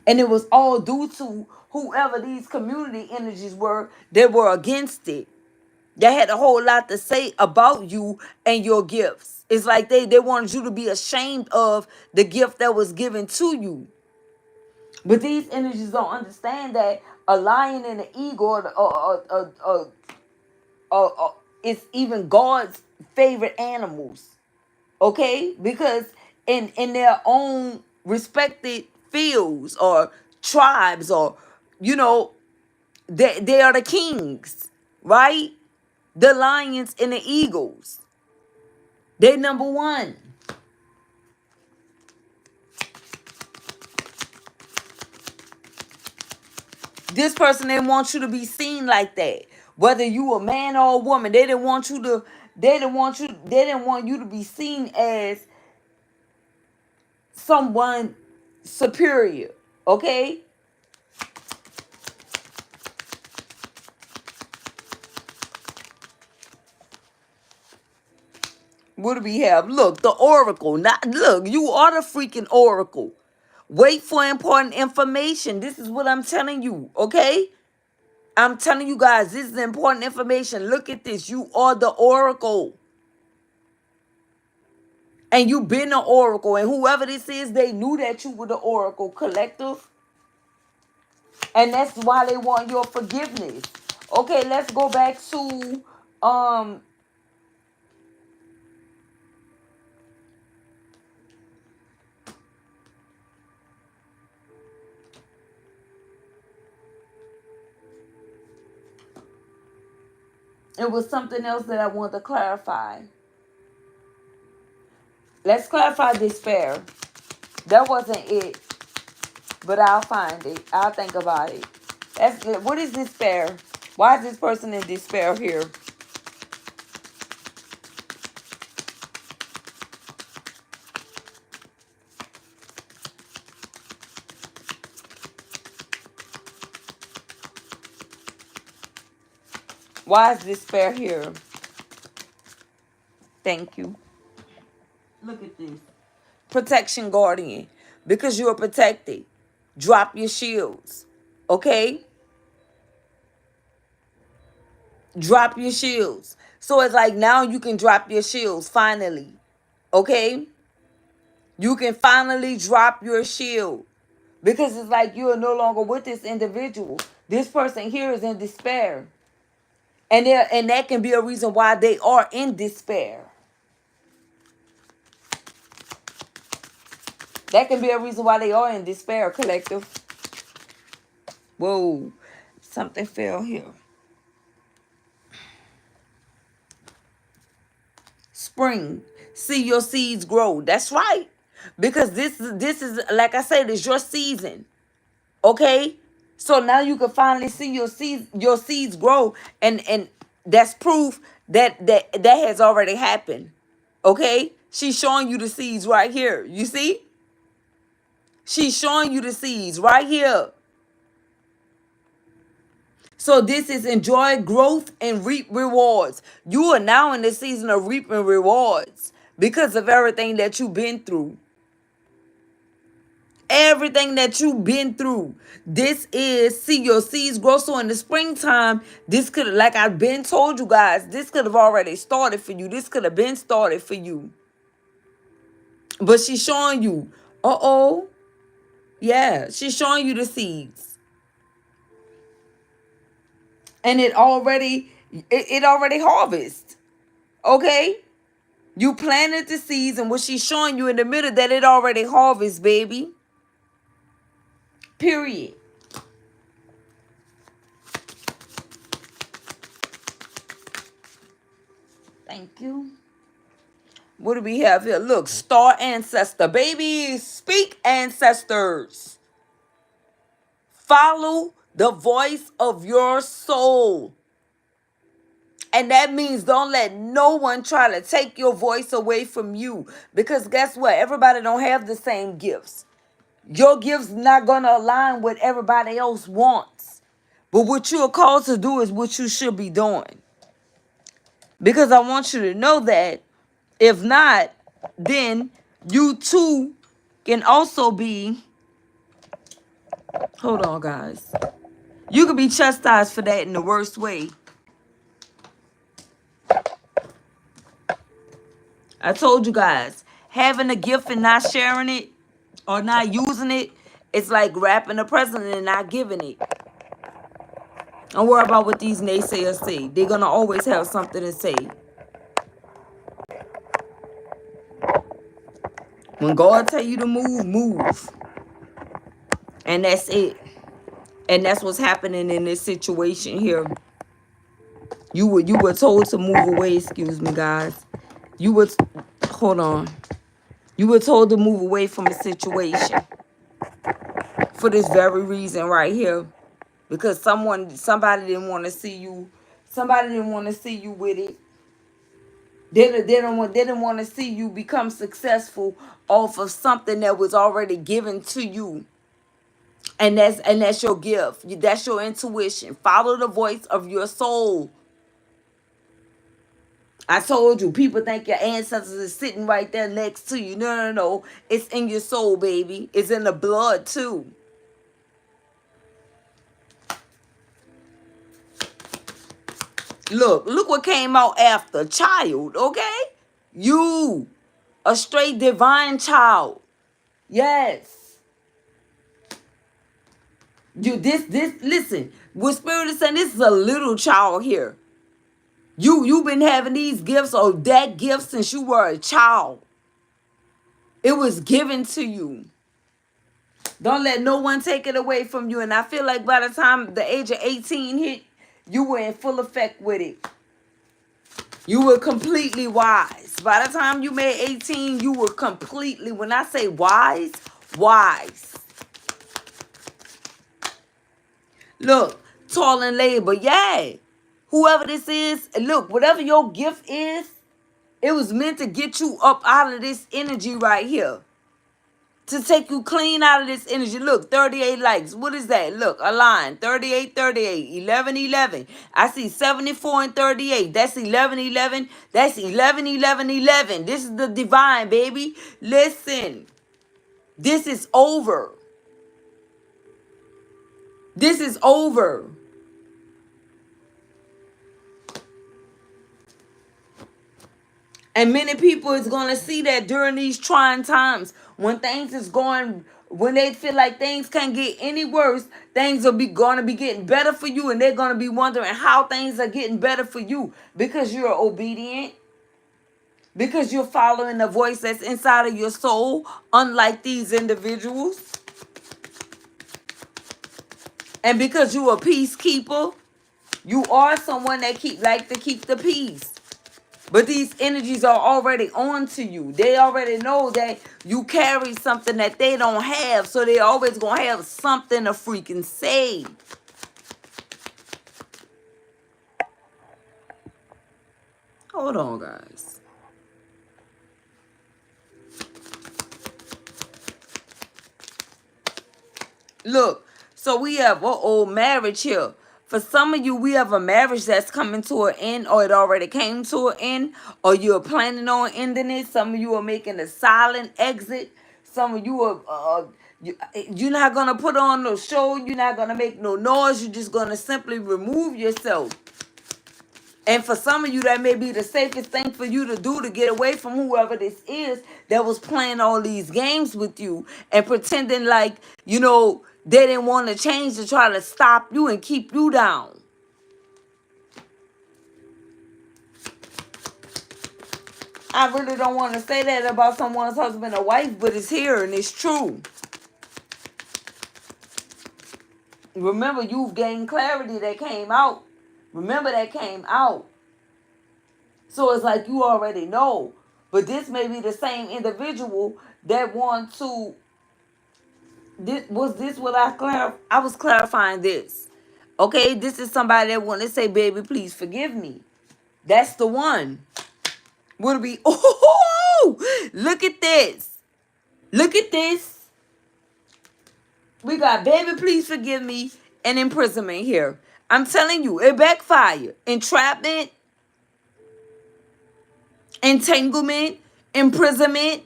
And it was all due to whoever these community energies were that were against it. They had a whole lot to say about you and your gifts. It's like they wanted you to be ashamed of the gift that was given to you. But these energies don't understand that a lion and an eagle it's even God's favorite animals. Okay? Because in their own respected fields or tribes, or they are the kings, right? The lions and the eagles, they number one. This person didn't want you to be seen like that, whether you a man or a woman. They didn't want you to be seen as someone superior. Okay? What do we have? Look, the oracle. Look, you are the freaking oracle. Wait for important information. This is what I'm telling you, okay? I'm telling you guys, this is important information. Look at this. You are the oracle. And you've been the oracle. And whoever this is, they knew that you were the oracle collective. And that's why they want your forgiveness. Okay, let's go back to it was something else that I wanted to clarify. Let's clarify despair. That wasn't it. But I'll find it. I'll think about it. What is despair? Why is this person in despair here? Why is despair here? Thank you. Look at this. Protection guardian. Because you are protected. Drop your shields. Okay? Drop your shields. So it's like now you can drop your shields finally. Okay? You can finally drop your shield. Because it's like you are no longer with this individual. This person here is in despair. And that can be a reason why they are in despair. That can be a reason why they are in despair, collective. Whoa. Something fell here. Spring. See your seeds grow. That's right. Because this is like I said, it's your season. Okay? So now you can finally see your seeds grow, and that's proof that has already happened. Okay? She's showing you the seeds right here. You see? She's showing you the seeds right here. So this is enjoy growth and reap rewards. You are now in the season of reaping rewards because of everything that you've been through. Everything that you've been through. This is, see your seeds grow. So in the springtime, this could, like I've been told you guys, this could have already started for you. This could have been started for you. But she's showing you, uh-oh. Yeah, she's showing you the seeds. And it already harvests. Okay? You planted the seeds, and what she's showing you in the middle, that it already harvests, baby. Period. Thank you. What do we have here? Look, star ancestor. Baby, speak ancestors. Follow the voice of your soul. And that means don't let no one try to take your voice away from you. Because guess what? Everybody don't have the same gifts. Your gifts not going to align with everybody else wants. But what you're called to do is what you should be doing. Because I want you to know that if not, then you too can also be, hold on guys, you could be chastised for that in the worst way. I told you guys, having a gift and not sharing it or not using it, it's like wrapping a present and not giving it. Don't worry about what these naysayers say. They're going to always have something to say. When God tell you to move, move. And that's it. And that's what's happening in this situation here. You were told to move away, excuse me, guys. Hold on. You were told to move away from a situation. For this very reason right here. Because somebody didn't want to see you. Somebody didn't want to see you with it. They didn't want to see you become successful off of something that was already given to you. And that's your gift. That's your intuition. Follow the voice of your soul. I told you, people think your ancestors are sitting right there next to you. No. It's in your soul, baby. It's in the blood, too. Look what came out after. Child, okay? You, a straight divine child. Yes. Listen, what Spirit is saying, this is a little child here. You've been having these gifts or that gift since you were a child. It was given to you. Don't let no one take it away from you. And I feel like by the time the age of 18 hit, you were in full effect with it. You were completely wise. By the time you made 18, you were completely, when I say wise, wise. Look, tall and labor, yeah. Whoever this is, look, whatever your gift is, it was meant to get you up out of this energy right here. To take you clean out of this energy. Look, 38 likes. What is that? Look, a line. 38, 38. 11, 11. I see 74 and 38. That's 11, 11. That's 11, 11, 11. This is the divine, baby. Listen. This is over. This is over. And many people is going to see that during these trying times when things is going when they feel like things can't get any worse, things will be gonna be getting better for you, and they're gonna be wondering how things are getting better for you because you're obedient, because you're following the voice that's inside of your soul, unlike these individuals, and because you're a peacekeeper. You are someone that like to keep the peace. But these energies are already on to you. They already know that you carry something that they don't have. So they always going to have something to freaking say. Hold on, guys. Look, so we have marriage here. For some of you, we have a marriage that's coming to an end, or it already came to an end, or you're planning on ending it. Some of you are making a silent exit. Some of you are you're not gonna put on no show. You're not gonna make no noise. You're just gonna simply remove yourself. And for some of you, that may be the safest thing for you to do to get away from whoever this is that was playing all these games with you and pretending like, they didn't want to change to try to stop you and keep you down. I really don't want to say that about someone's husband or wife, but it's here and it's true. Remember, you've gained clarity that came out. Remember that came out. So it's like you already know. But this may be the same individual that want to... Was what I was clarifying this. Okay, this is somebody that want to say, baby, please forgive me. That's the one. Would be, oh, look at this. Look at this. We got baby, please forgive me, and imprisonment here. I'm telling you, it backfired. Entrapment, entanglement, imprisonment.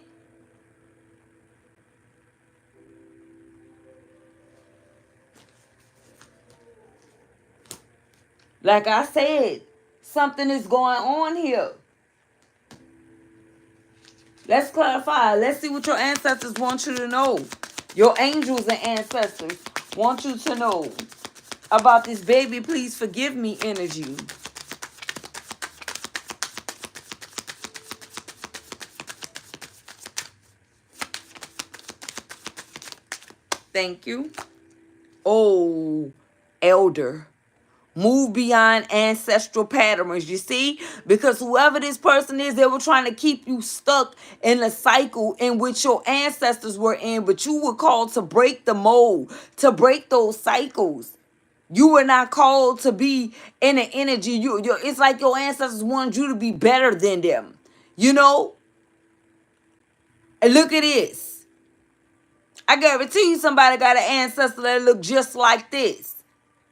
Like I said, something is going on here. Let's clarify. Let's see what your ancestors want you to know. Your angels and ancestors want you to know about this baby, please forgive me energy. Thank you. Oh, elder. Move beyond ancestral patterns, you see? Because whoever this person is, they were trying to keep you stuck in a cycle in which your ancestors were in, but you were called to break the mold, to break those cycles. You were not called to be in an energy. It's like your ancestors wanted you to be better than them, And look at this. I guarantee you somebody got an ancestor that look just like this.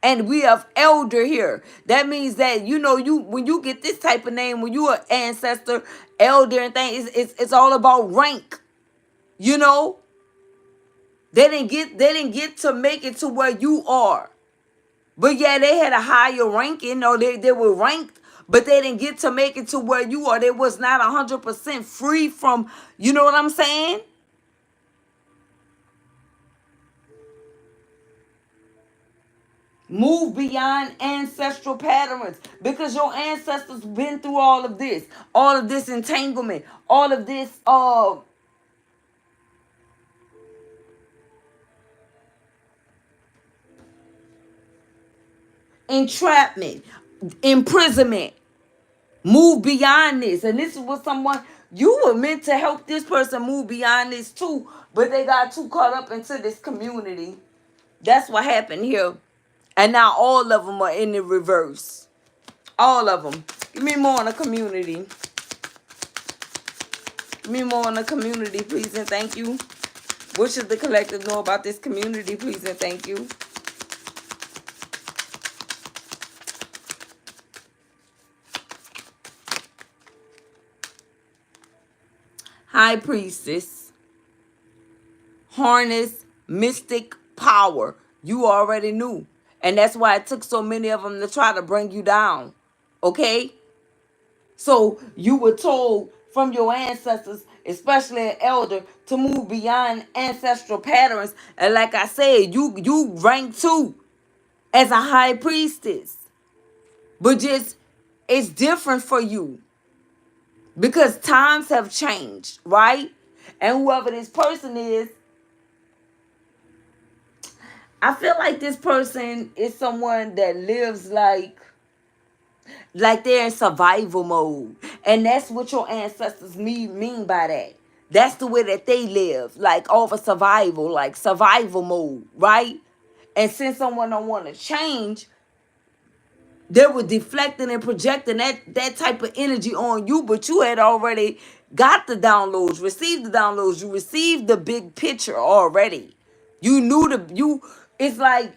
And we have elder here. That means that, you when you get this type of name, when you are ancestor, elder and things, it's all about rank. They didn't get to make it to where you are. But yeah, they had a higher ranking, or they were ranked, but they didn't get to make it to where you are. They was not 100% free from, you know what I'm saying? Move beyond ancestral patterns, because your ancestors been through all of this entanglement, all of this entrapment, imprisonment. Move beyond this. And this is what you were meant to help this person move beyond this too, but they got too caught up into this community. That's what happened here. And now all of them are in the reverse. All of them. Give me more on the community. Give me more on the community, please and thank you. What should the collective know about this community, please and thank you? High Priestess. Harness mystic power. You already knew. And that's why it took so many of them to try to bring you down. Okay? So you were told from your ancestors, especially an elder, to move beyond ancestral patterns. And like I said, you rank 2 as a high priestess. But just it's different for you because times have changed, right? And whoever this person is, I feel like this person is someone that lives like they're in survival mode. And that's what your ancestors mean by that. That's the way that they live, like over survival, like survival mode, right? And since someone don't want to change, they were deflecting and projecting that type of energy on you, but you had already got the downloads, received the downloads, you received the big picture already. You knew it's like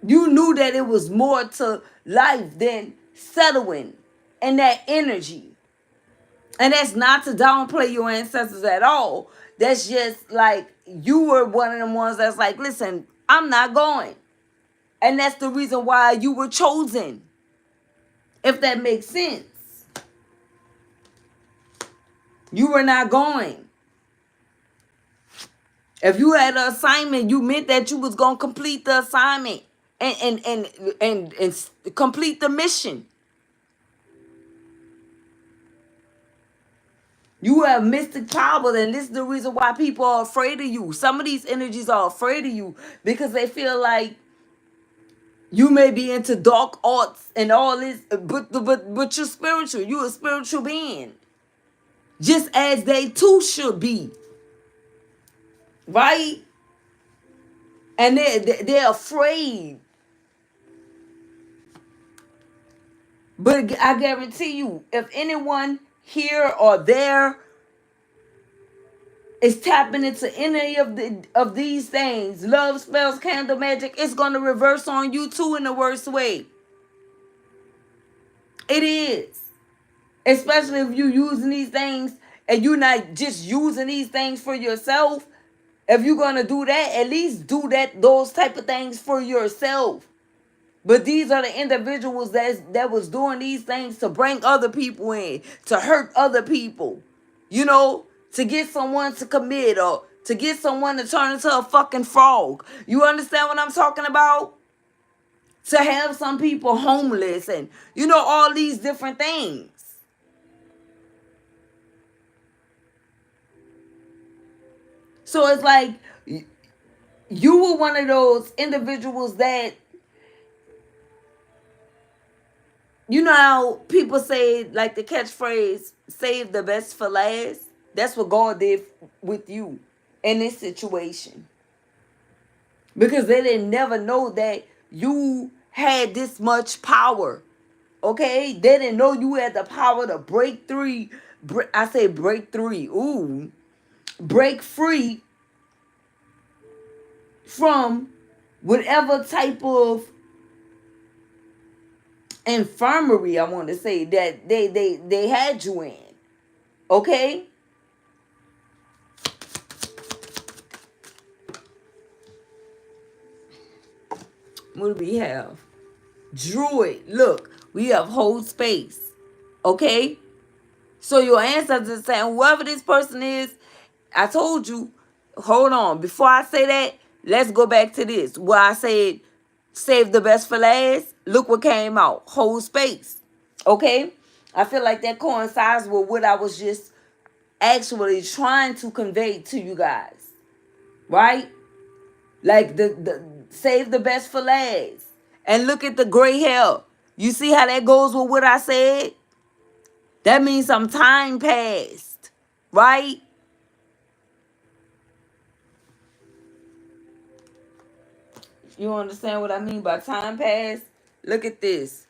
you knew that it was more to life than settling and that energy. And that's not to downplay your ancestors at all. That's just like you were one of them ones that's like, listen, I'm not going. And that's the reason why you were chosen. If that makes sense. You were not going. If you had an assignment, you meant that you was gonna complete the assignment and complete the mission. You have mystic power, and this is the reason why people are afraid of you. Some of these energies are afraid of you because they feel like you may be into dark arts and all this, but you're spiritual. You're a spiritual being, just as they too should be, right? And they're afraid. But I guarantee you, if anyone here or there is tapping into any of these things, love spells, candle magic, it's gonna reverse on you too in the worst way. It is. Especially if you're using these things and you're not just using these things for yourself. If you're gonna do that, at least do those type of things for yourself. But these are the individuals that was doing these things to bring other people in, to hurt other people, to get someone to commit or to get someone to turn into a fucking frog. You understand what I'm talking about? To have some people homeless and, all these different things. So it's like you were one of those individuals that, how people say, like the catchphrase, save the best for last. That's what God did with you in this situation. Because they didn't never know that you had this much power. Okay? They didn't know you had the power to break free. I say break free. Ooh. Break free from whatever type of infirmary, I want to say, that they had you in. Okay? What do we have? Druid. Look, we have hold space. Okay? So your ancestors are saying, whoever this person is, I told you, hold on. Before I say that, let's go back to this. Where I said, save the best for last. Look what came out. Hold space. Okay? I feel like that coincides with what I was just actually trying to convey to you guys. Right? Like the save the best for last. And look at the gray hair. You see how that goes with what I said? That means some time passed. Right? You understand what I mean by time passed? Look at this.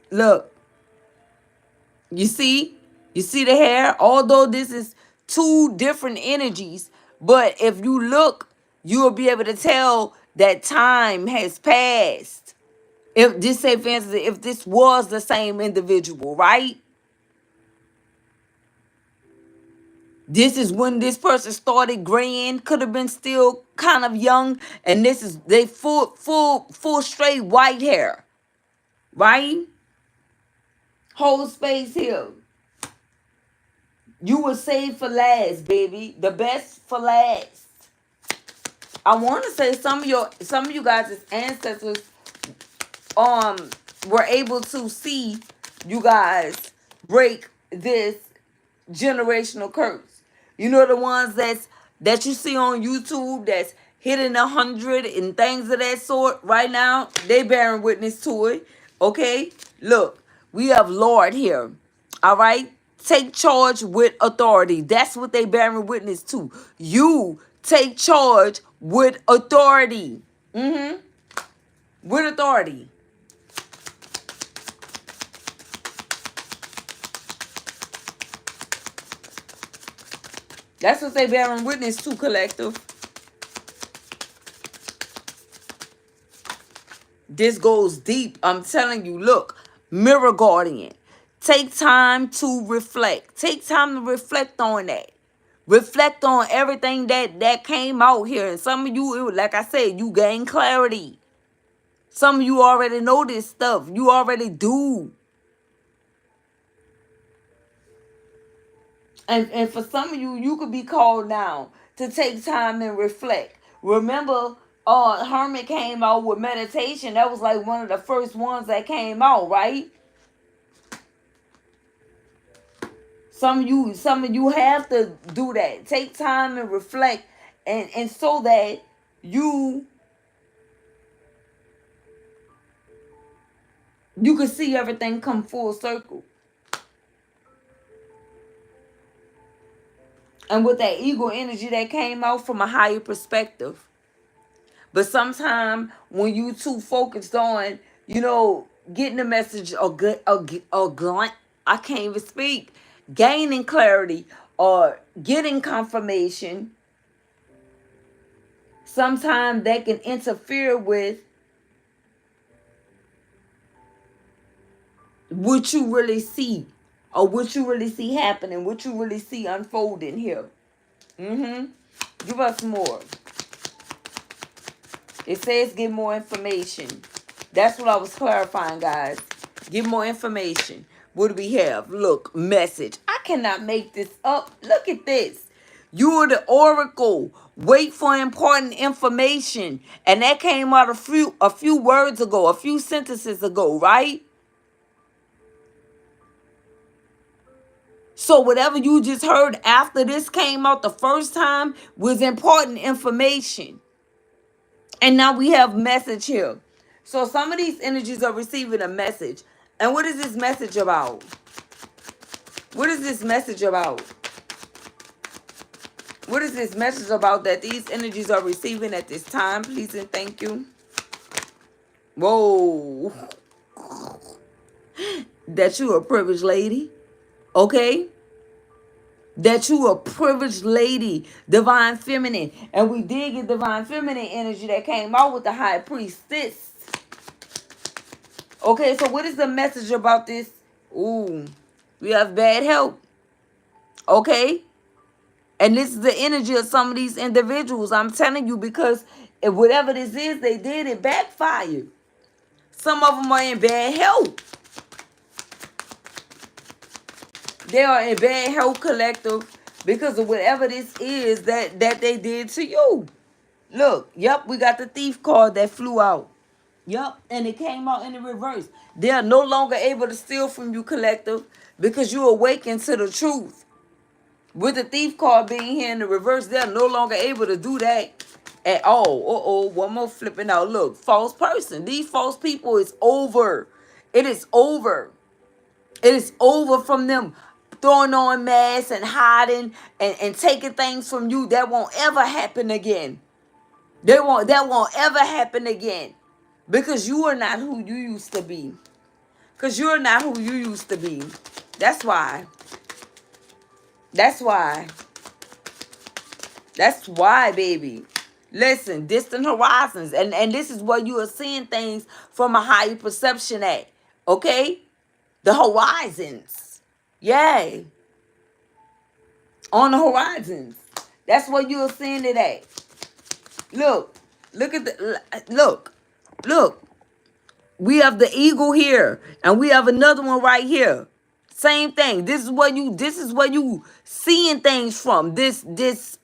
Look. You see? You see the hair? Although this is two different energies, but if you look, you'll be able to tell that time has passed. If this, say for instance, if this was the same individual, right? This is when this person started graying, could have been still kind of young, and this is they full straight white hair, right? Whole space here. You were saved for last, baby. The best for last. I want to say some of you guys' ancestors um were able to see you guys break this generational curse. You know, the ones that you see on YouTube that's hitting 100 and things of that sort right now, they bearing witness to it. Okay, look, we have Lord here. All right, take charge with authority. That's what they bearing witness to. You take charge with authority. With authority. That's what they bearing witness to, collective. This goes deep. I'm telling you, look, mirror guardian. Take time to reflect. Take time to reflect on that. Reflect on everything that came out here. And some of you, like I said, you gain clarity. Some of you already know this stuff. You already do. And for some of you, you could be called now to take time and reflect. Remember, Hermit came out with meditation. That was like one of the first ones that came out, right? Some of you have to do that. Take time and reflect, and so that you can see everything come full circle. And with that ego energy that came out from a higher perspective. But sometimes when you too focused on, getting the message or grunt, I can't even speak, gaining clarity or getting confirmation, sometimes that can interfere with what you really see, or what you really see happening, what you really see unfolding here. Give us more. It says give more information. That's what I was clarifying, guys. Give more information. What do we have? Look, message. I cannot make this up. Look at this. You are the oracle. Wait for important information. And that came out a few words ago, a few sentences ago, right? So whatever you just heard after this came out the first time was important information. And now we have message here. So some of these energies are receiving a message. And what is this message about? What is this message about? What is this message about that these energies are receiving at this time? Please and thank you. Whoa. That you a privileged lady. Okay? That you a privileged lady, divine feminine. And we did get divine feminine energy that came out with the high priestess. Okay, so what is the message about this? Ooh, we have bad health. Okay? And this is the energy of some of these individuals. I'm telling you, because if whatever this is, they did, it backfired. Some of them are in bad health. They are in bad health, collective, because of whatever this is that they did to you. Look, yep, we got the thief card that flew out. Yep, and it came out in the reverse. They are no longer able to steal from you, collective, because you awaken to the truth. With the thief card being here in the reverse, they're no longer able to do that at all. One more flipping out. Look, false person. These false people is over. It is over. It is over from them throwing on masks and hiding and taking things from you. That won't ever happen again. That won't ever happen again. Because you are not who you used to be. Because you're not who you used to be. That's why. That's why. That's why, baby. Listen, distant horizons. And this is where you are seeing things from a higher perception at. Okay? The horizons. Yay. On the horizons. That's where you are seeing it at. Look. Look at the... Look. Look. We have the eagle here. And we have another one right here. Same thing. This is where you seeing things from. This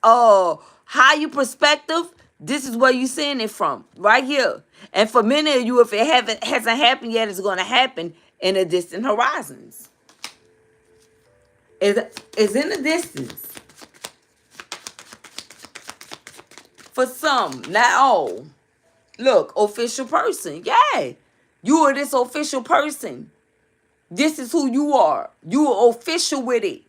higher perspective, this is where you seeing it from. Right here. And for many of you, if it hasn't happened yet, it's gonna happen in the distant horizons. It's in the distance. For some, not all. Look, official person. Yeah. You are this official person. This is who you are. You are official with it.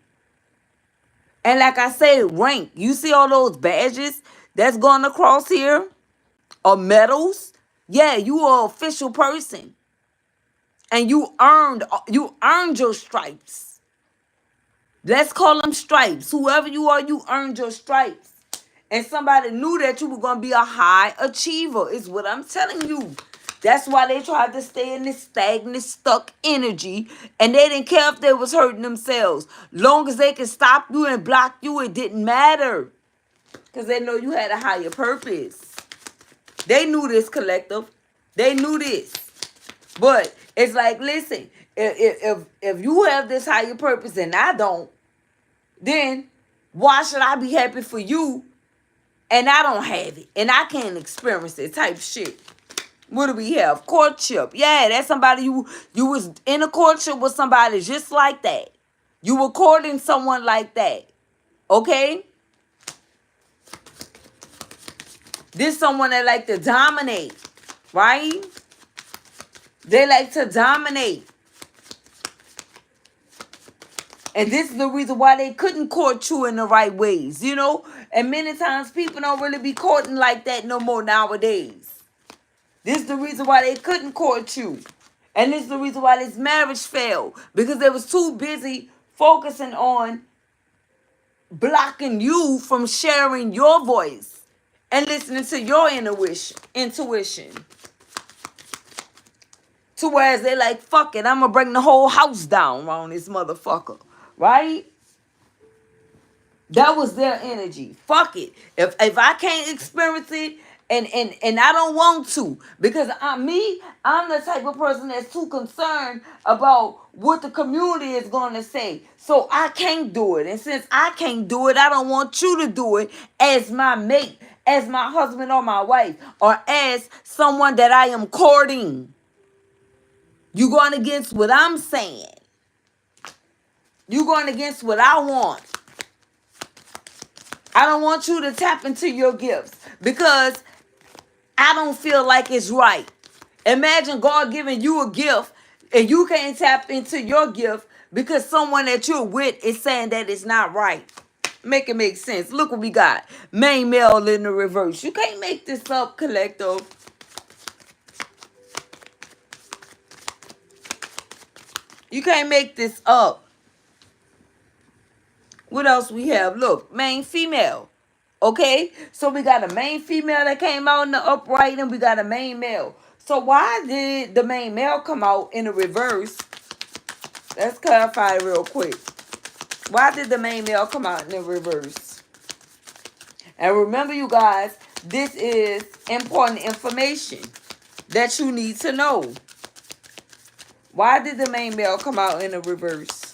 And like I said, rank. You see all those badges that's going across here? Or medals? Yeah, you are an official person. And you earned your stripes. Let's call them stripes. Whoever you are, you earned your stripes. And somebody knew that you were going to be a high achiever, is what I'm telling you. That's why they tried to stay in this stagnant, stuck energy. And they didn't care if they was hurting themselves. Long as they could stop you and block you, it didn't matter. Because they know you had a higher purpose. They knew this, collective. They knew this. But it's like, listen, if you have this higher purpose and I don't, then why should I be happy for you and I don't have it and I can't experience it type shit? What do we have? Courtship. Yeah, that's somebody you was in a courtship with somebody just like that. You were courting someone like that. Okay? This someone that like to dominate, right? They like to dominate. And this is the reason why they couldn't court you in the right ways, you know? And many times people don't really be courting like that no more nowadays. This is the reason why they couldn't court you. And this is the reason why this marriage failed. Because they was too busy focusing on blocking you from sharing your voice and listening to your intuition. To whereas they like, fuck it, I'm going to bring the whole house down around this motherfucker. Right? That was their energy. Fuck it. If I can't experience it and I don't want to, because I'm the type of person that's too concerned about what the community is going to say. So I can't do it. And since I can't do it, I don't want you to do it as my mate, as my husband or my wife, or as someone that I am courting. You going against what I'm saying. You going against what I want. I don't want you to tap into your gifts because I don't feel like it's right. Imagine God giving you a gift and you can't tap into your gift because someone that you're with is saying that it's not right. Make it make sense. Look what we got. Main male in the reverse. You can't make this up, collective. You can't make this up. What else we have? Look, main female. Okay? So we got a main female that came out in the upright and we got a main male. So why did the main male come out in the reverse? Let's clarify real quick. Why did the main male come out in the reverse? And remember, you guys, this is important information that you need to know. Why did the main male come out in the reverse?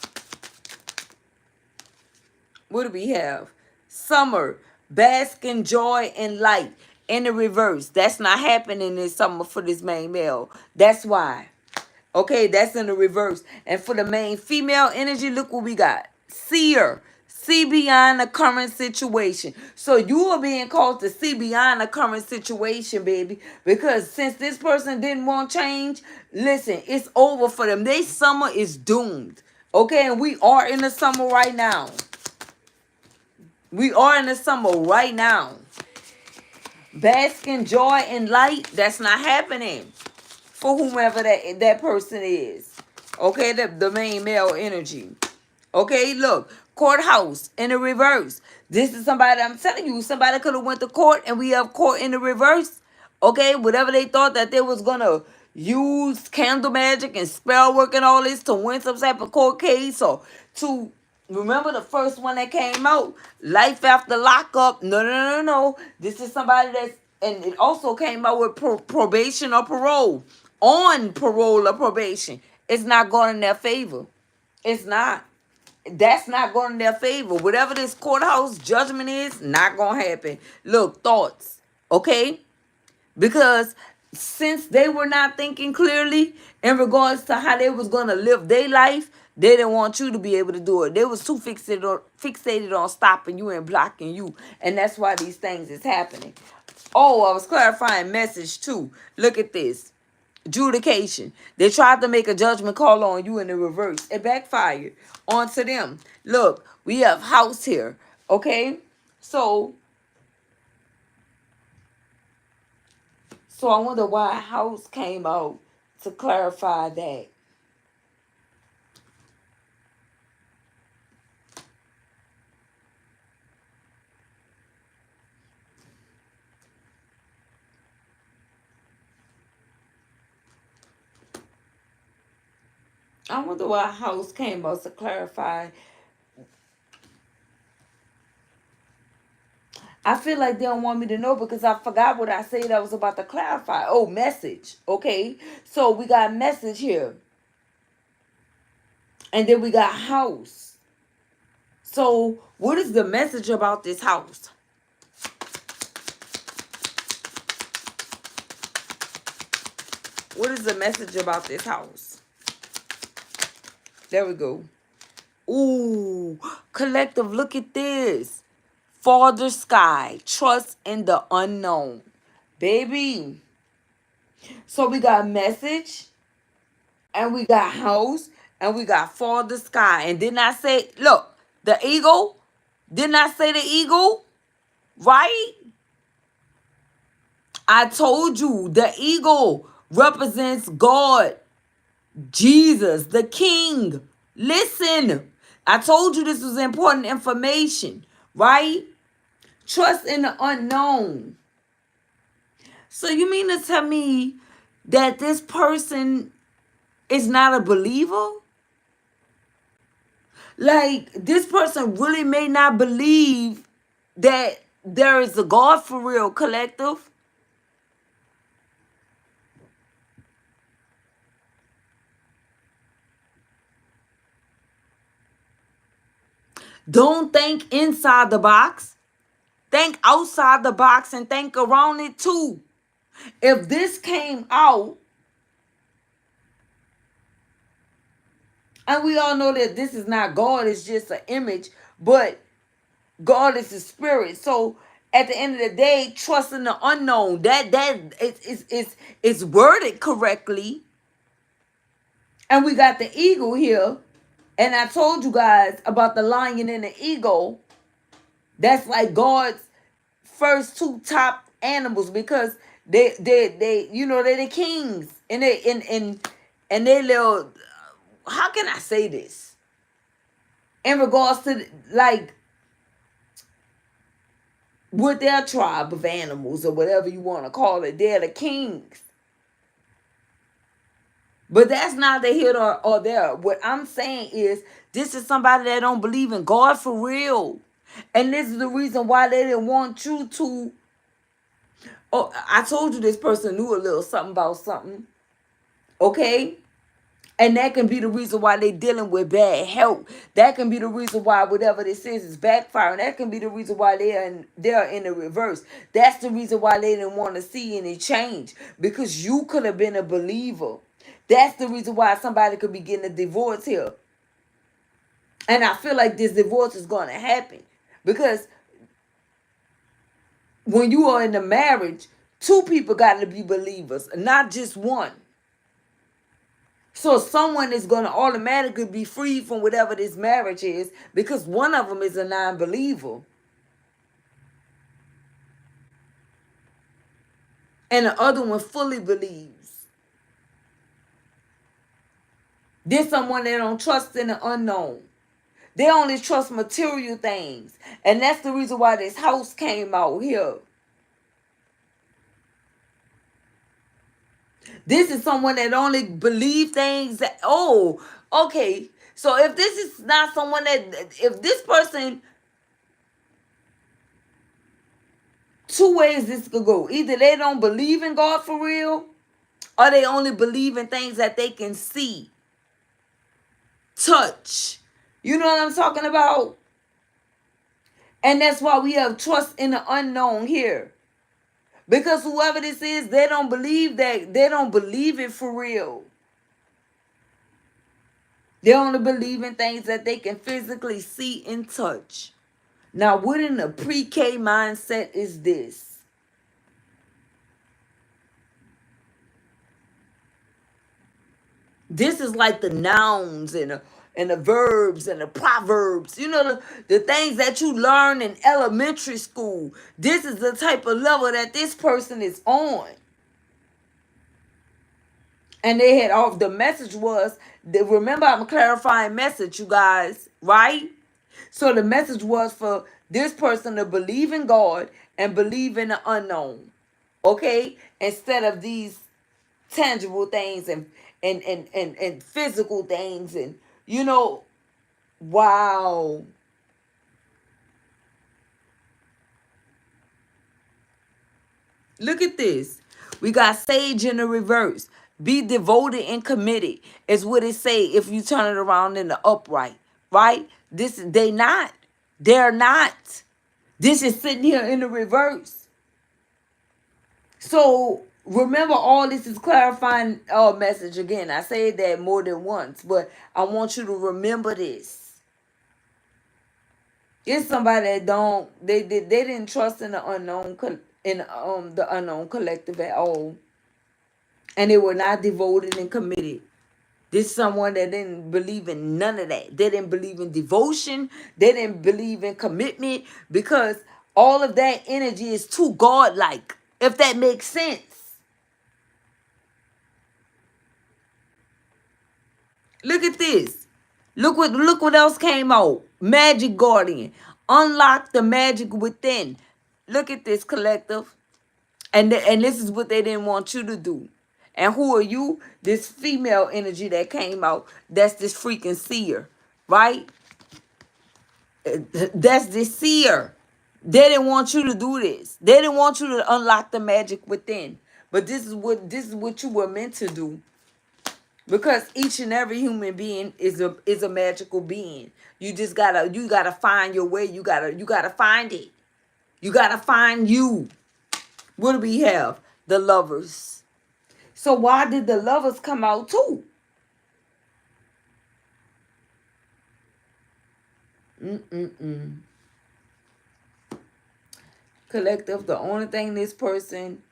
What do we have? Summer, bask in joy and light. In the reverse. That's not happening this summer for this main male. That's why. Okay, that's in the reverse. And for the main female energy, look what we got. Seer. See beyond the current situation. So you are being called to see beyond the current situation, baby. Because since this person didn't want change, listen, it's over for them. Their summer is doomed. Okay, and we are in the summer right now. We are in the summer right now. Bask in joy and light. That's not happening for whomever that person is. Okay, the main male energy. Okay, look. Courthouse in the reverse. This is somebody, I'm telling you, somebody could have went to court and we have court in the reverse. Okay, whatever they thought that they was going to use candle magic and spell work and all this to win some type of court case or to... Remember the first one that came out? Life after lockup. No. This is somebody that's... And it also came out with probation or parole. On parole or probation. It's not going in their favor. It's not. That's not going in their favor. Whatever this courthouse judgment is, not going to happen. Look, thoughts. Okay? Because since they were not thinking clearly in regards to how they was going to live their life, they didn't want you to be able to do it. They was too fixated on stopping you and blocking you. And that's why these things is happening. Oh, I was clarifying message too. Look at this. Adjudication. They tried to make a judgment call on you in the reverse. It backfired onto them. Look, we have house here. Okay? So I wonder why house came out to clarify that. I wonder why house came out to clarify. I feel like they don't want me to know because I forgot what I said I was about to clarify. Oh, message. Okay. So we got message here. And then we got house. So what is the message about this house? What is the message about this house? There we go. Ooh, collective, look at this. Farther sky, trust in the unknown. Baby. So we got message, and we got house, and we got farther sky. And didn't I say, look, the eagle? Didn't I say the eagle? Right? I told you the eagle represents God, Jesus, the King. Listen, I told you this was important information, right? Trust in the unknown. So you mean to tell me that this person is not a believer? Like, this person really may not believe that there is a God for real, collective. Don't think inside the box. Think outside the box and think around it too. If this came out, and we all know that this is not God, it's just an image, but God is a spirit. So at the end of the day, trust in the unknown. It's worded correctly. And we got the eagle here. And I told you guys about the lion and the eagle. That's like God's first two top animals because they you know they're the kings. And they little, how can I say this? In regards to like with their tribe of animals or whatever you want to call it, they're the kings. But that's neither here or there. What I'm saying is this is somebody that don't believe in God for real. And this is the reason why they didn't want you to. Oh, I told you this person knew a little something about something. Okay? And that can be the reason why they're dealing with bad health. That can be the reason why whatever this is backfiring. That can be the reason why they're in the reverse. That's the reason why they didn't want to see any change. Because you could have been a believer. That's the reason why somebody could be getting a divorce here. And I feel like this divorce is going to happen. Because when you are in a marriage, two people got to be believers, not just one. So someone is going to automatically be free from whatever this marriage is because one of them is a non-believer. And the other one fully believes. There's someone that don't trust in the unknown. They only trust material things. And that's the reason why this house came out here. This is someone that only believe things that, oh, okay. So if this is not someone that, if this person, two ways this could go. Either they don't believe in God for real, or they only believe in things that they can see touch. You know what I'm talking about? And that's why we have trust in the unknown here. Because whoever this is, they don't believe that. They don't believe it for real. They only believe in things that they can physically see and touch. Now, what in the pre-K mindset is this? This is like the nouns and the verbs and the proverbs. You know, the things that you learn in elementary school. This is the type of level that this person is on. And they had off the message was, remember I'm clarifying message, you guys, right? So the message was for this person to believe in God and believe in the unknown. Okay? Instead of these tangible things and physical things and you know, wow. Look at this. We got sage in the reverse. Be devoted and committed is what it say if you turn it around in the upright, right? This they not. They're not. This is sitting here in the reverse. So remember, all this is clarifying message again. I say that more than once, but I want you to remember this. It's somebody that don't they didn't trust in the unknown in the unknown collective at all, and they were not devoted and committed. This is someone that didn't believe in none of that. They didn't believe in devotion. They didn't believe in commitment because all of that energy is too godlike. If that makes sense. Look at this. Look what else came out. Magic Guardian. Unlock the magic within. Look at this, collective. And this is what they didn't want you to do. And who are you? This female energy that came out. That's this freaking seer. Right? That's the seer. They didn't want you to do this. They didn't want you to unlock the magic within. But this is what you were meant to do. Because each and every human being is a magical being. You just gotta find your way. You gotta find it. You gotta find you. What do we have? The Lovers. So why did the Lovers come out too? Collective, the only thing this person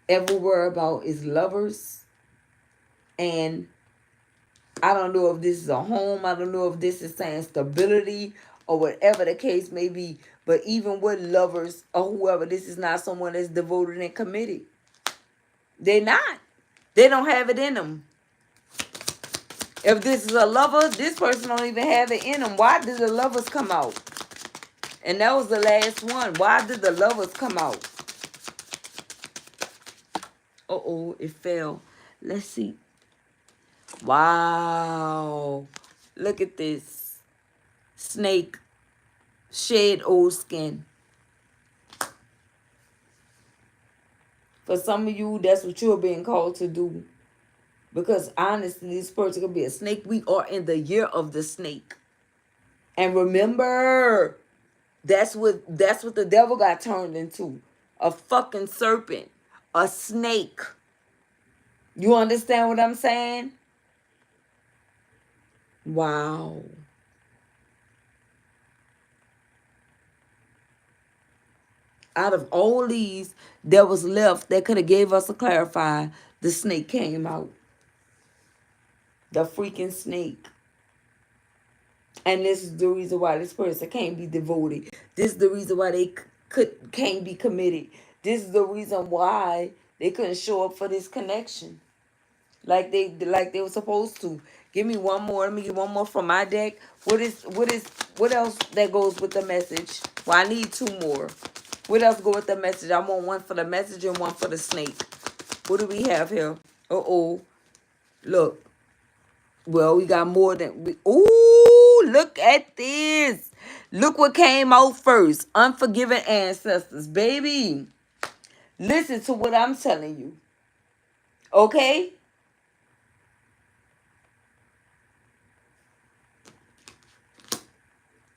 ever worry about is lovers. And I don't know if this is a home. I don't know if this is saying stability or whatever the case may be. But even with lovers or whoever, this is not someone that's devoted and committed. They're not. They don't have it in them. If this is a lover, this person don't even have it in them. Why did the Lovers come out? And that was the last one. Why did the Lovers come out? Uh-oh, it fell. Let's see. Wow. Look at this. Snake. Shed old skin. For some of you, that's what you're being called to do. Because honestly, this person could be a snake. We are in the year of the snake. And remember, that's what the devil got turned into. A fucking serpent. A snake. You understand what I'm saying? Wow. Out of all these that was left that could have gave us a clarifier, the snake came out. The freaking snake. And this is the reason why this person can't be devoted. This is the reason why they can't be committed. This is the reason why they couldn't show up for this connection like they were supposed to. Give me one more. Let me get one more from my deck. What else that goes with the message? Well, I need two more. What else go with the message? I want one for the message and one for the snake. What do we have here? Uh-oh. Look. Well, we got more than... Ooh, look at this. Look what came out first. Unforgiving ancestors. Baby, listen to what I'm telling you. Okay?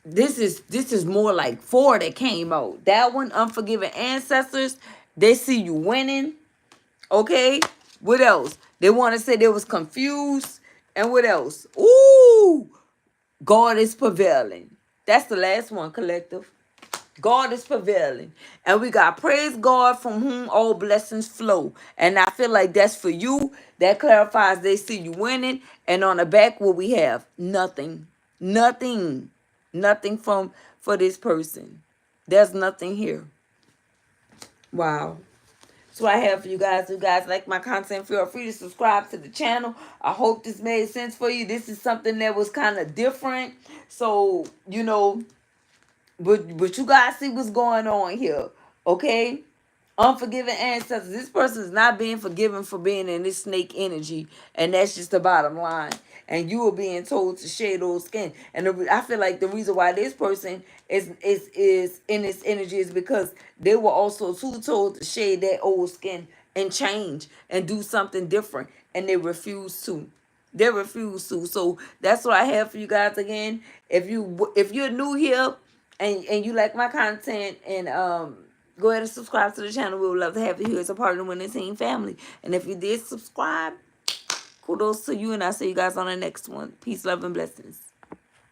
this is more like 4 that came out. That one, unforgiving ancestors, they see you winning. Okay, what else? They want to say they was confused. And what else? Ooh, God is prevailing. That's the last one, collective. God is prevailing. And we got praise God from whom all blessings flow. And I feel like that's for you. That clarifies they see you winning. And on the back, what we have? Nothing. Nothing. Nothing for this person. There's nothing here. Wow. So I have for you guys. If you guys like my content, feel free to subscribe to the channel. I hope this made sense for you. This is something that was kind of different. So, but you guys see what's going on here. Okay? Unforgiving ancestors. This person is not being forgiven for being in this snake energy. And that's just the bottom line. And you are being told to shade old skin. And I feel like the reason why this person is in this energy is because they were also too told to shade that old skin and change and do something different. And they refuse to. They refuse to. So that's what I have for you guys again. If you're new here and you like my content, and go ahead and subscribe to the channel. We would love to have you here as a part of the Winning Team family. And if you did subscribe, kudos to you, and I'll see you guys on the next one. Peace, love, and blessings.